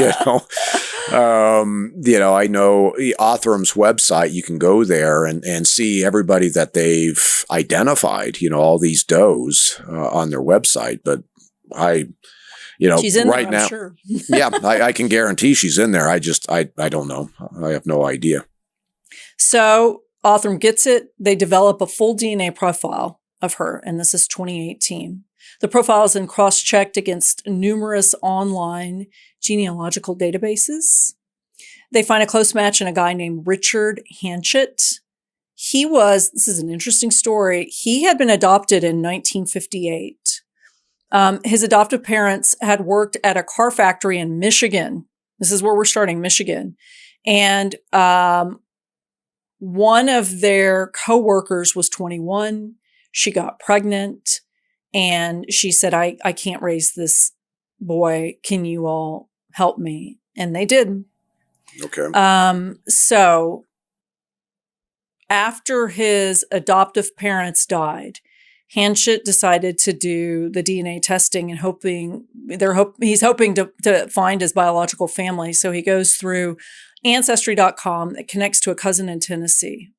know Othram's website, you can go there and see everybody that they've identified, all these does on their website. But she's in right there, now, I'm sure. I can guarantee she's in there. I don't know. I have no idea. So Othram gets it. They develop a full DNA profile of her, and this is 2018. The profile is then cross-checked against numerous online genealogical databases. They find a close match in a guy named Richard Hanchett. This is an interesting story. He had been adopted in 1958. His adoptive parents had worked at a car factory in Michigan. This is where we're starting, Michigan. And one of their coworkers was 21. She got pregnant and she said, I can't raise this boy. Can you all help me? And they did. Okay. So after his adoptive parents died, Hanchett decided to do the DNA testing and he's hoping to find his biological family. So he goes through Ancestry.com that connects to a cousin in Tennessee.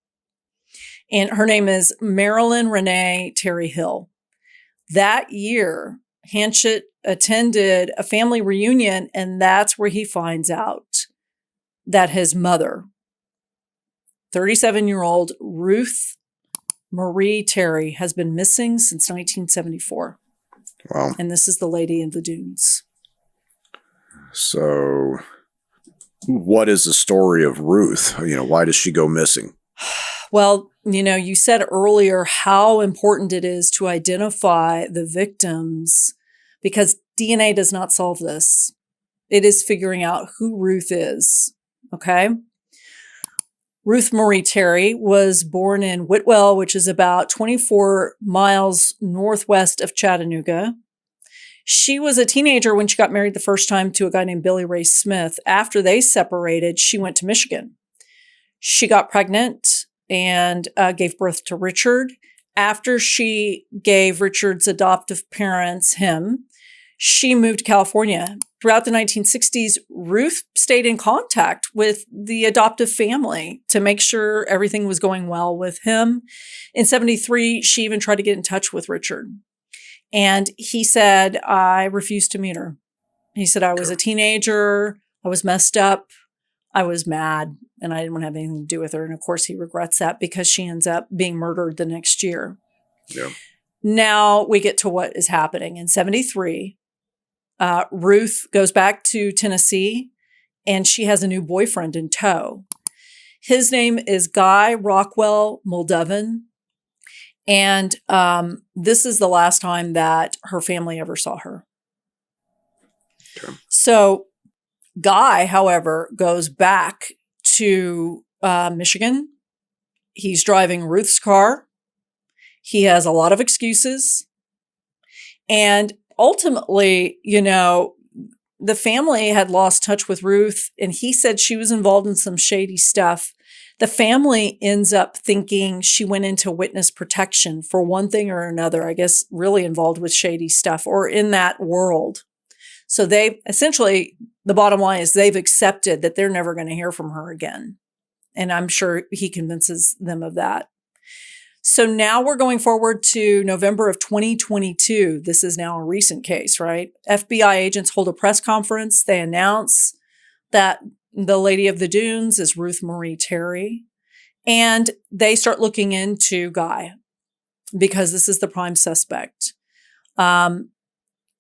And her name is Marilyn Renee Terry Hill. That year, Hanchett attended a family reunion, and that's where he finds out that his mother, 37-year-old Ruth Marie Terry, has been missing since 1974. Wow. And this is the lady in the dunes. So what is the story of Ruth? Why does she go missing? Well, you said earlier how important it is to identify the victims because DNA does not solve this. It is figuring out who Ruth is. Okay. Ruth Marie Terry was born in Whitwell, which is about 24 miles northwest of Chattanooga. She was a teenager when she got married the first time to a guy named Billy Ray Smith. After they separated, she went to Michigan. She got pregnant and gave birth to Richard. After she gave Richard's adoptive parents him, she moved to California. Throughout the 1960s, Ruth stayed in contact with the adoptive family to make sure everything was going well with him. In 73, she even tried to get in touch with Richard. And he said, I refused to meet her. He said, I was a teenager. I was messed up. I was mad. And I didn't want to have anything to do with her. And of course, he regrets that because she ends up being murdered the next year. Yeah. Now we get to what is happening. In 73, Ruth goes back to Tennessee and she has a new boyfriend in tow. His name is Guy Rockwell Muldovan. And this is the last time that her family ever saw her. Okay. So Guy, however, goes back to Michigan. He's driving Ruth's car. He has a lot of excuses. And ultimately, the family had lost touch with Ruth, and he said she was involved in some shady stuff. The family ends up thinking she went into witness protection for one thing or another, I guess really involved with shady stuff or in that world. So they essentially, the bottom line is they've accepted that they're never going to hear from her again. And I'm sure he convinces them of that. So now we're going forward to November of 2022. This is now a recent case, right? FBI agents hold a press conference. They announce that the Lady of the Dunes is Ruth Marie Terry. And they start looking into Guy because this is the prime suspect.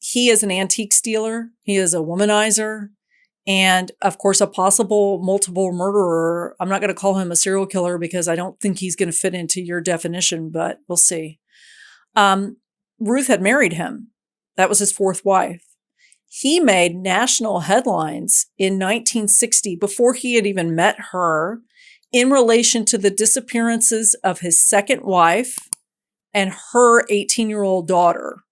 He is an antique stealer. He is a womanizer. And of course, a possible multiple murderer. I'm not going to call him a serial killer because I don't think he's going to fit into your definition, but we'll see. Ruth had married him. That was his fourth wife. He made national headlines in 1960 before he had even met her in relation to the disappearances of his second wife and her 18-year-old daughter.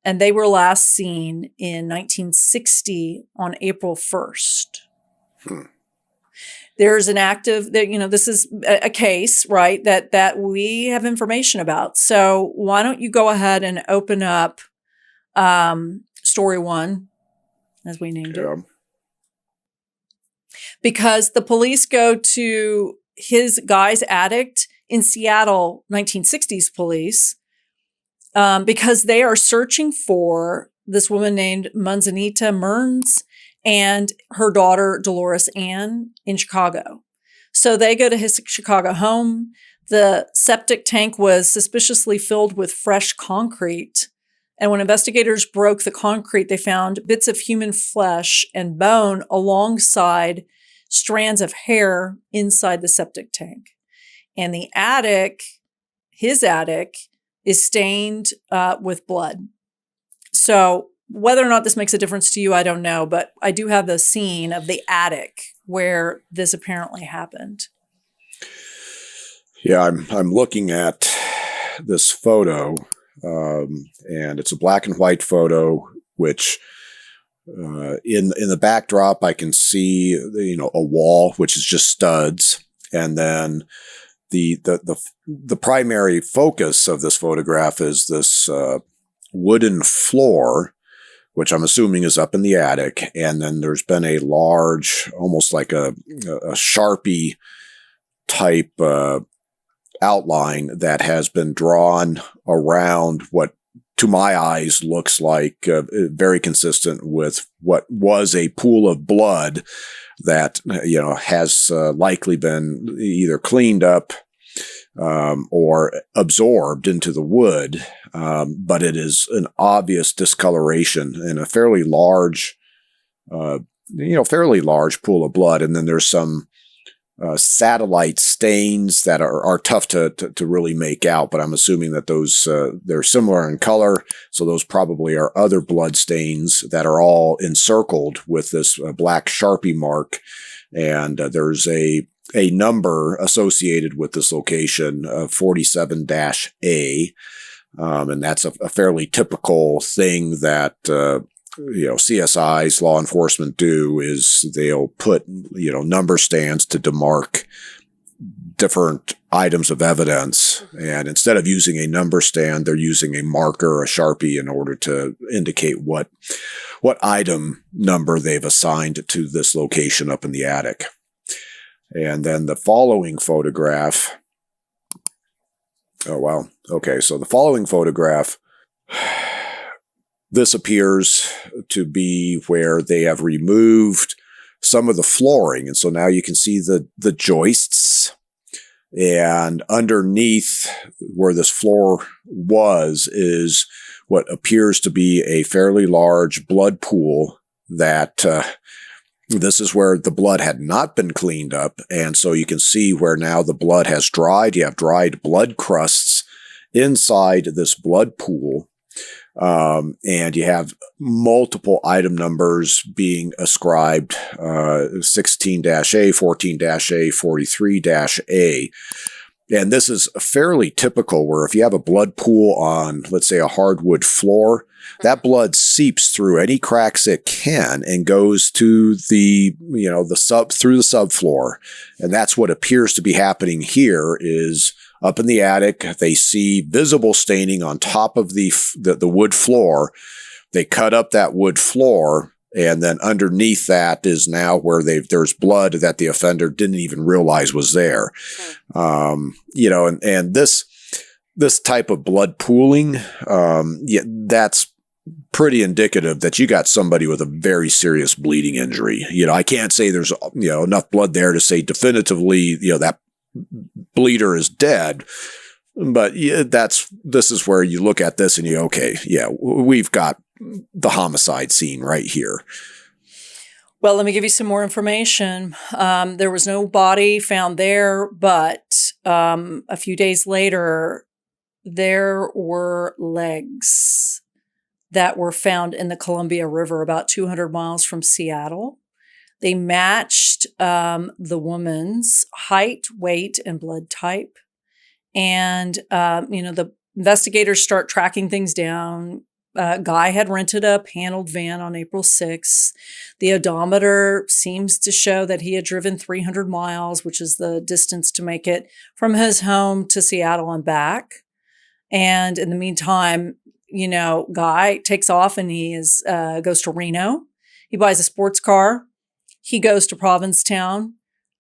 And they were last seen in 1960 on April 1st. There's an active, this is a case, right, that we have information about. So why don't you go ahead and open up story one, as we named it. Because the police go to Guy's attic in Seattle, 1960s police, because they are searching for this woman named Manzanita Mearns and her daughter, Dolores Ann, in Chicago. So they go to his Chicago home. The septic tank was suspiciously filled with fresh concrete. And when investigators broke the concrete, they found bits of human flesh and bone alongside strands of hair inside the septic tank. And the attic, his attic, is stained with blood. So whether or not this makes a difference to you, I don't know, but I do have the scene of the attic where this apparently happened. Yeah, I'm looking at this photo, and it's a black and white photo, which in the backdrop I can see a wall which is just studs, and then the primary focus of this photograph is this wooden floor, which I'm assuming is up in the attic, and then there's been a large, almost like a Sharpie type outline that has been drawn around what, to my eyes, looks like very consistent with what was a pool of blood that has likely been either cleaned up or absorbed into the wood, but it is an obvious discoloration and a fairly large pool of blood. And then there's some satellite stains that are tough to really make out, but I'm assuming that those they're similar in color, so those probably are other blood stains that are all encircled with this black Sharpie mark. And there's a number associated with this location, 47-A, and that's a fairly typical thing that CSIs, law enforcement do, is they'll put, number stands to demark different items of evidence. And instead of using a number stand, they're using a marker, a Sharpie, in order to indicate what item number they've assigned to this location up in the attic. And then the following photograph. Oh, wow. Okay. So the following photograph, this appears to be where they have removed some of the flooring. And so now you can see the joists, and underneath where this floor was is what appears to be a fairly large blood pool that this is where the blood had not been cleaned up. And so you can see where now the blood has dried. You have dried blood crusts inside this blood pool. And you have multiple item numbers being ascribed, 16-A, 14-A, 43-A. And this is fairly typical, where if you have a blood pool on, let's say, a hardwood floor, that blood seeps through any cracks it can and goes to through the subfloor. And that's what appears to be happening here. Is up in the attic, they see visible staining on top of the wood floor. They cut up that wood floor, and then underneath that is now where there's blood that the offender didn't even realize was there. And this type of blood pooling, that's pretty indicative that you got somebody with a very serious bleeding injury. I can't say there's enough blood there to say definitively that bleeder is dead, but this is where you look at this and we've got the homicide scene right here. Well, let me give you some more information. There was no body found there, but a few days later, there were legs that were found in the Columbia River about 200 miles from Seattle. They matched the woman's height, weight, and blood type. And, the investigators start tracking things down. Guy had rented a paneled van on April 6th. The odometer seems to show that he had driven 300 miles, which is the distance to make it from his home to Seattle and back. And in the meantime, Guy takes off and he goes to Reno. He buys a sports car. He goes to Provincetown,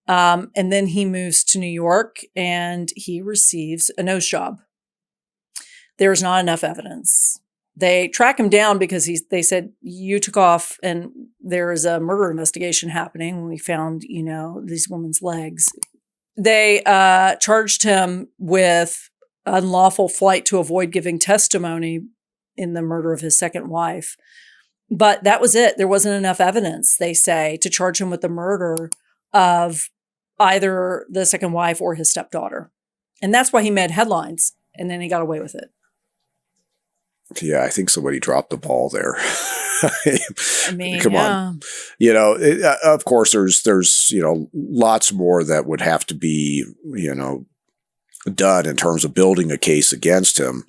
and then he moves to New York, and he receives a nose job. There's not enough evidence. They track him down because they said, you took off, and there is a murder investigation happening when we found, these women's legs. They charged him with unlawful flight to avoid giving testimony in the murder of his second wife. But that was it. There wasn't enough evidence, they say, to charge him with the murder of either the second wife or his stepdaughter. And that's why he made headlines, and then he got away with it. Yeah, I think somebody dropped the ball there. Come on. Of course, there's lots more that would have to be, done in terms of building a case against him.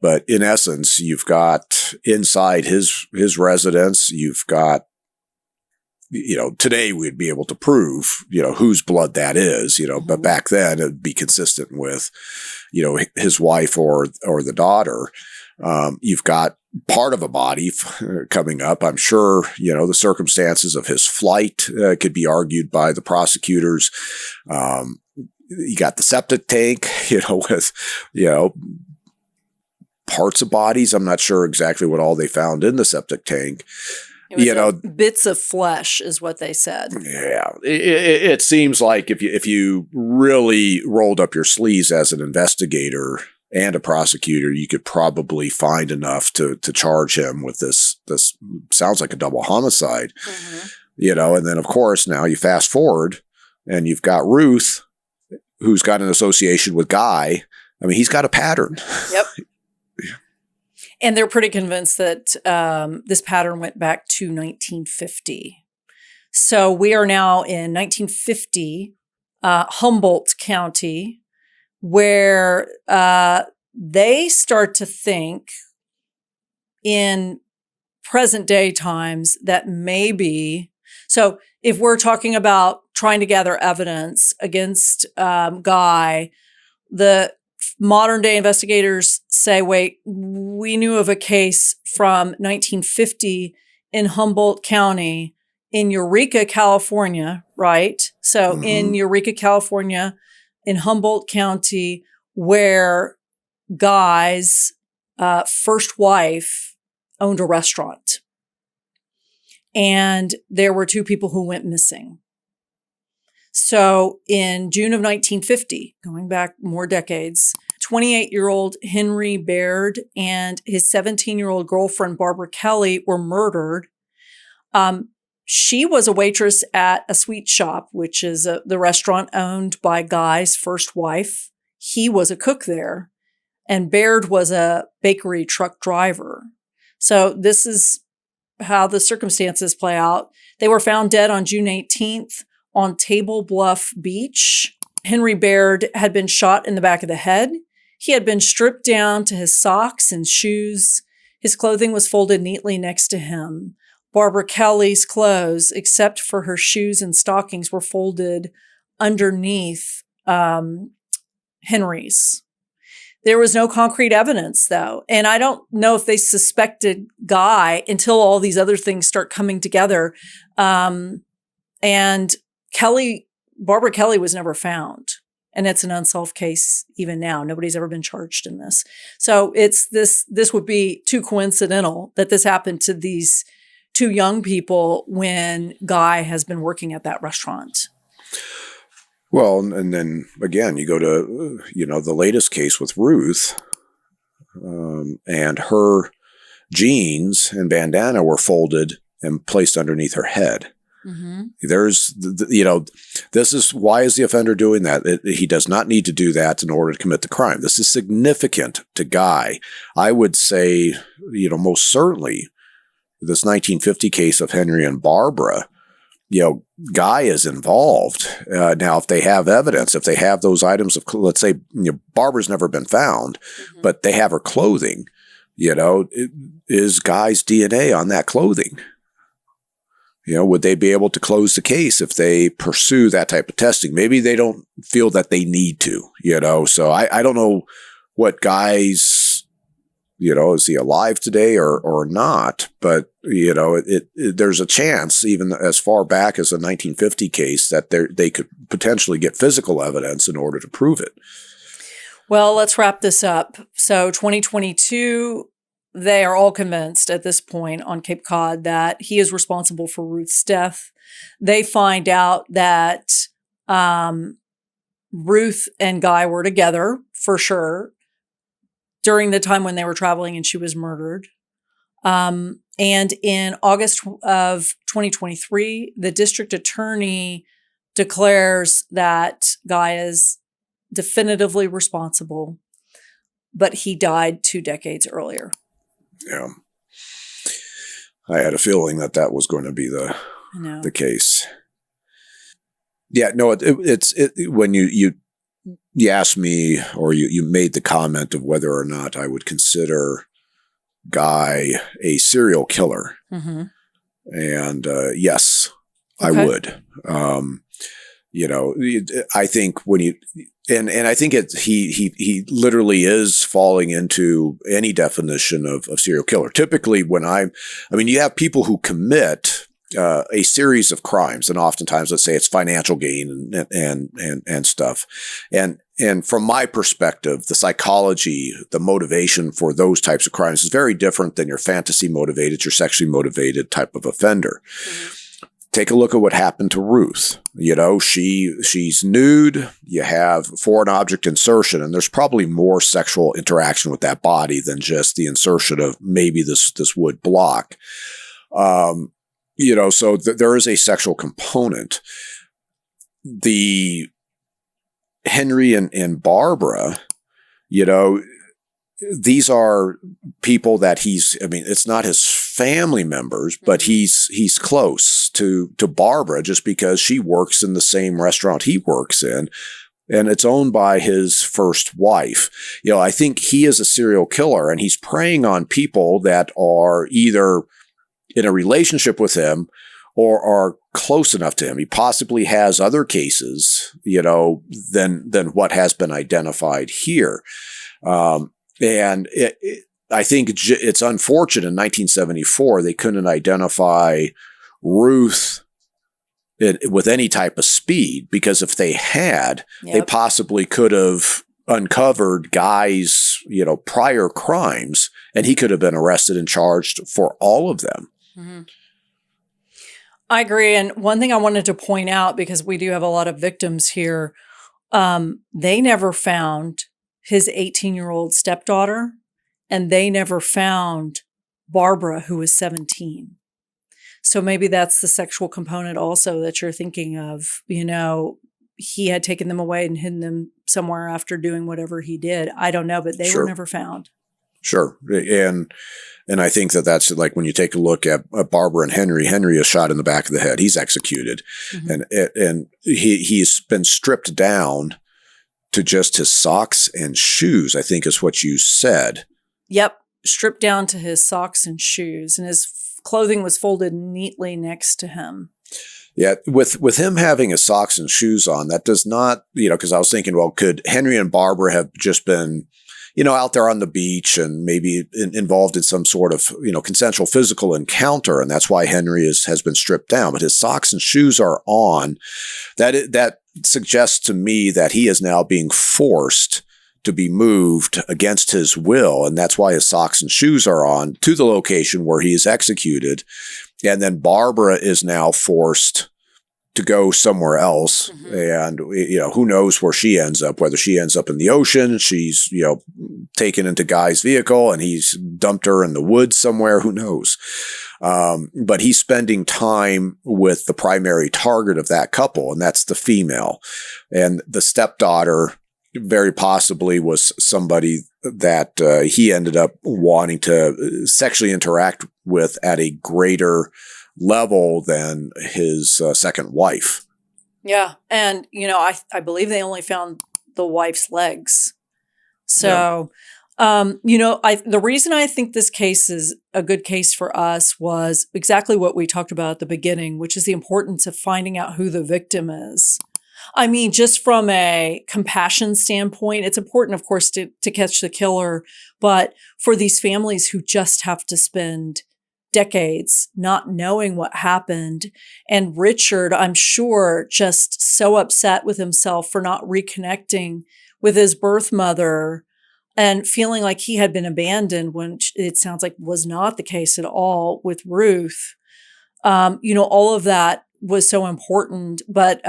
But in essence, you've got inside his residence, you've got, today we'd be able to prove, whose blood that is, but back then it'd be consistent with, his wife or the daughter. You've got part of a body coming up. I'm sure, the circumstances of his flight could be argued by the prosecutors. You got the septic tank, with, parts of bodies. I'm not sure exactly what all they found in the septic tank. It was bits of flesh is what they said. Yeah. It seems like if you really rolled up your sleeves as an investigator and a prosecutor, you could probably find enough to charge him with this sounds like a double homicide. And then of course now you fast forward and you've got Ruth, who's got an association with Guy. I mean, he's got a pattern. Yep. And they're pretty convinced that this pattern went back to 1950. So we are now in 1950, Humboldt County, where they start to think in present day times that maybe, so if we're talking about trying to gather evidence against Guy, the modern day investigators say, wait, we knew of a case from 1950 in Humboldt County in Eureka, California, right? So in Eureka, California, in Humboldt County, where Guy's first wife owned a restaurant. And there were two people who went missing. So in June of 1950, going back more decades, 28-year-old Henry Baird and his 17-year-old girlfriend, Barbara Kelly, were murdered. She was a waitress at a sweet shop, which is the restaurant owned by Guy's first wife. He was a cook there, and Baird was a bakery truck driver. So this is how the circumstances play out. They were found dead on June 18th. On Table Bluff Beach. Henry Baird had been shot in the back of the head. He had been stripped down to his socks and shoes. His clothing was folded neatly next to him. Barbara Kelly's clothes, except for her shoes and stockings, were folded underneath Henry's. There was no concrete evidence, though. And I don't know if they suspected Guy until all these other things start coming together. And Barbara Kelly was never found. And it's an unsolved case even now. Nobody's ever been charged in this. So this would be too coincidental that this happened to these two young people when Guy has been working at that restaurant. Well, and then again, you go to, the latest case with Ruth, and her jeans and bandana were folded and placed underneath her head. There's, this is, why is the offender doing that? He does not need to do that in order to commit the crime. This is significant to Guy. I would say, most certainly this 1950 case of Henry and Barbara, Guy is involved. Now, if they have evidence, if they have those items of, let's say, Barbara's never been found, but they have her clothing, is Guy's DNA on that clothing? Would they be able to close the case if they pursue that type of testing? Maybe they don't feel that they need to, So I don't know what Guy's, is he alive today or not? But, there's a chance, even as far back as a 1950 case, that they could potentially get physical evidence in order to prove it. Well, let's wrap this up. So 2022, they are all convinced at this point on Cape Cod that he is responsible for Ruth's death. They find out that Ruth and Guy were together for sure during the time when they were traveling and she was murdered. And in August of 2023, the district attorney declares that Guy is definitively responsible, but he died 2 decades earlier. Yeah. I had a feeling that was going to be the case. Yeah, no, it's when you you asked me, or you made the comment of whether or not I would consider Guy a serial killer. Mm-hmm. And yes, I Okay. would. I think when you and I think he literally is falling into any definition of serial killer. Typically, you have people who commit a series of crimes, and oftentimes, let's say it's financial gain and stuff, and from my perspective, the psychology, the motivation for those types of crimes is very different than your fantasy motivated, your sexually motivated type of offender. Mm-hmm. Take a look at what happened to Ruth. She's nude. You have foreign object insertion, and there's probably more sexual interaction with that body than just the insertion of maybe this wood block. So there is a sexual component. The Henry and Barbara, these are people that it's not his family members, but he's close to Barbara just because she works in the same restaurant he works in, and it's owned by his first wife. I think he is a serial killer, and he's preying on people that are either in a relationship with him or are close enough to him. He possibly has other cases, than what has been identified here. And I think it's unfortunate in 1974 they couldn't identify Ruth with any type of speed, because if they had, they possibly could have uncovered Guy's, prior crimes, and he could have been arrested and charged for all of them. Mm-hmm. I agree. And one thing I wanted to point out, because we do have a lot of victims here, they never found his 18-year-old stepdaughter, and they never found Barbara, who was 17. So maybe that's the sexual component also that you're thinking of. He had taken them away and hidden them somewhere after doing whatever he did. I don't know, but they were never found. Sure. And I think that's like when you take a look at Barbara and Henry is shot in the back of the head. He's executed. Mm-hmm. And he's been stripped down to just his socks and shoes, I think is what you said. Yep. Stripped down to his socks and shoes, and his clothing was folded neatly next to him. Yeah. With him having his socks and shoes on, that does not, because I was thinking, well, could Henry and Barbara have just been, out there on the beach and maybe involved in some sort of, consensual physical encounter. And that's why Henry has been stripped down, but his socks and shoes are on. That suggests to me that he is now being forced to be moved against his will. And that's why his socks and shoes are on to the location where he is executed. And then Barbara is now forced to go somewhere else. Mm-hmm. And, who knows where she ends up, whether she ends up in the ocean, she's, taken into Guy's vehicle and he's dumped her in the woods somewhere, who knows? But he's spending time with the primary target of that couple, and that's the female. And the stepdaughter very possibly was somebody that he ended up wanting to sexually interact with at a greater level than his second wife. Yeah. And, I believe they only found the wife's legs. So, the reason I think this case is a good case for us was exactly what we talked about at the beginning, which is the importance of finding out who the victim is. I mean, just from a compassion standpoint, it's important, of course, to catch the killer, but for these families who just have to spend decades not knowing what happened. And Richard, I'm sure, just so upset with himself for not reconnecting with his birth mother and feeling like he had been abandoned when it sounds like was not the case at all with Ruth. All of that was so important, but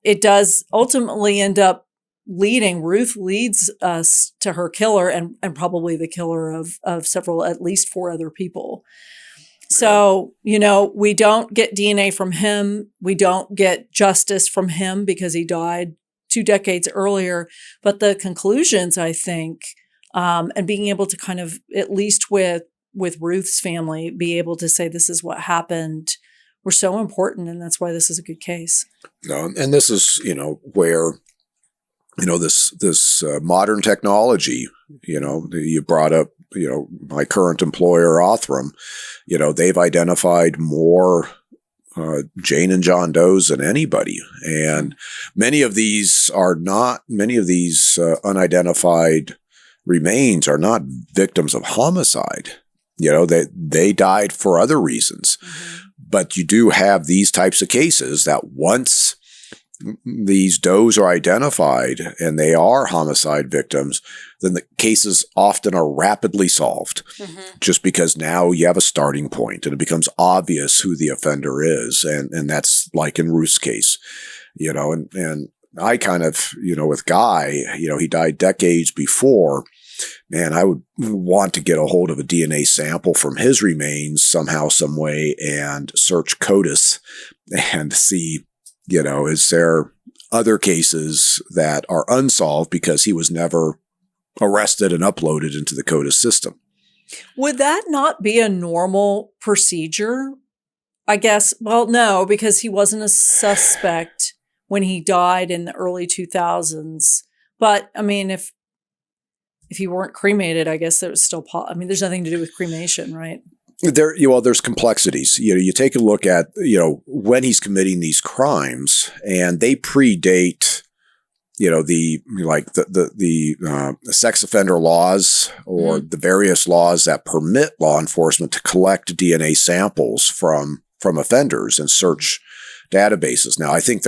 it does ultimately end up Ruth leads us to her killer and probably the killer of several, at least 4 other people. So, we don't get DNA from him. We don't get justice from him because he died 2 decades earlier. But the conclusions, I think, and being able to kind of, at least with Ruth's family, be able to say this is what happened, were so important. And that's why this is a good case. No, and this is, where this modern technology, you brought up, my current employer, Othram, they've identified more Jane and John Does than anybody. And many of these unidentified remains are not victims of homicide. They died for other reasons. Mm-hmm. But you do have these types of cases that once these does are identified and they are homicide victims, then the cases often are rapidly solved, just because now you have a starting point and it becomes obvious who the offender is. And that's like in Ruth's case, and I kind of, with Guy, he died decades before. Man, I would want to get a hold of a DNA sample from his remains somehow, some way, and search CODIS and see, is there other cases that are unsolved because he was never arrested and uploaded into the CODIS system? Would that not be a normal procedure? I guess, well, no, because he wasn't a suspect when he died in the early 2000s. But I mean, if he weren't cremated, I guess there was still, there's nothing to do with cremation, right? There's complexities. You take a look at, when he's committing these crimes, and they predate, the sex offender laws or the various laws that permit law enforcement to collect DNA samples from offenders and search databases. Now, I think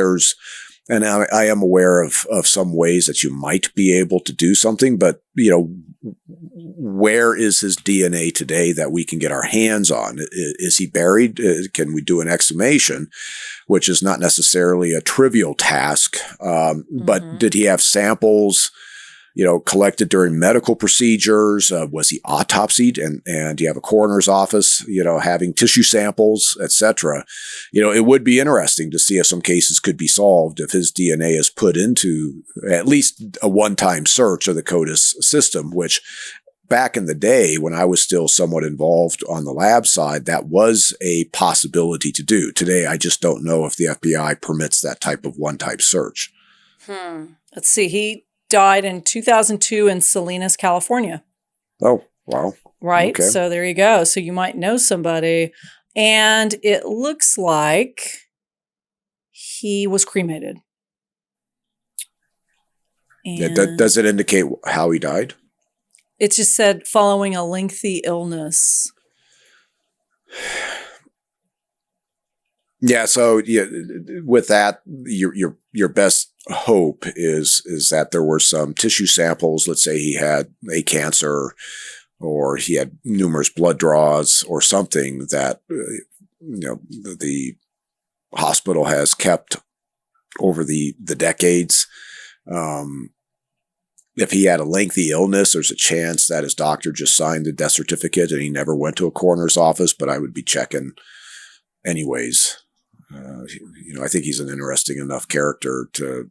and I am aware of some ways that you might be able to do something, but, where is his DNA today that we can get our hands on? Is he buried? Can we do an exhumation, which is not necessarily a trivial task? But did he have samples, collected during medical procedures? Was he autopsied? And do you have a coroner's office, having tissue samples, etc.? It would be interesting to see if some cases could be solved if his DNA is put into at least a one-time search of the CODIS system, which back in the day when I was still somewhat involved on the lab side, that was a possibility to do. Today, I just don't know if the FBI permits that type of one-time search. Let's see. He died in 2002 in Salinas, California. Oh, wow. Right. Okay. So there you go. So you might know somebody. And it looks like he was cremated. And Does it indicate how he died? It just said following a lengthy illness. Yeah. So with that, your best hope is that there were some tissue samples. Let's say he had a cancer, or he had numerous blood draws, or something that the hospital has kept over the decades. If he had a lengthy illness, there's a chance that his doctor just signed the death certificate and he never went to a coroner's office. But I would be checking anyways. I think he's an interesting enough character to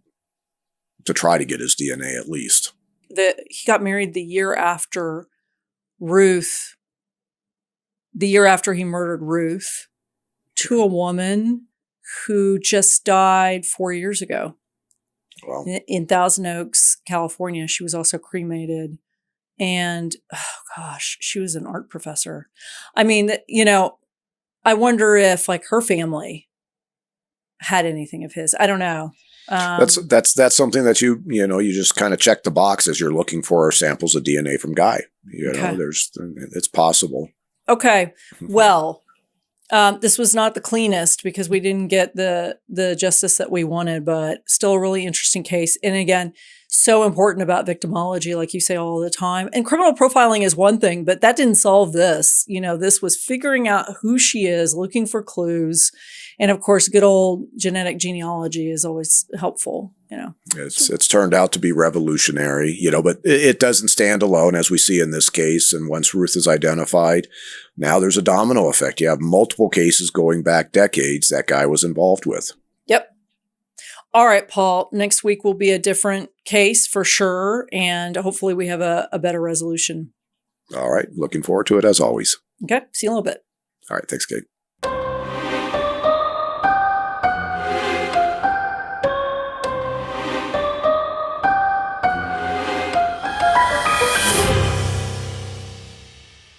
try to get his DNA at least. He got married the year after Ruth, the year after he murdered Ruth, to a woman who just died 4 years ago. Wow. In Thousand Oaks, California. She was also cremated. And, oh gosh, she was an art professor. I mean, I wonder if her family had anything of his. I don't know. That's something that you just kind of check the box as you're looking for samples of DNA from Guy. Okay. It's possible. Okay. Well, this was not the cleanest because we didn't get the justice that we wanted, but still a really interesting case. And again, so important about victimology, like you say all the time. And criminal profiling is one thing, but that didn't solve this. This was figuring out who she is, looking for clues. And of course, good old genetic genealogy is always helpful, It's turned out to be revolutionary, but it doesn't stand alone, as we see in this case. And once Ruth is identified, now there's a domino effect. You have multiple cases going back decades that Guy was involved with. Yep. All right, Paul, next week will be a different case for sure. And hopefully we have a better resolution. All right. Looking forward to it as always. Okay. See you in a little bit. All right. Thanks, Kate.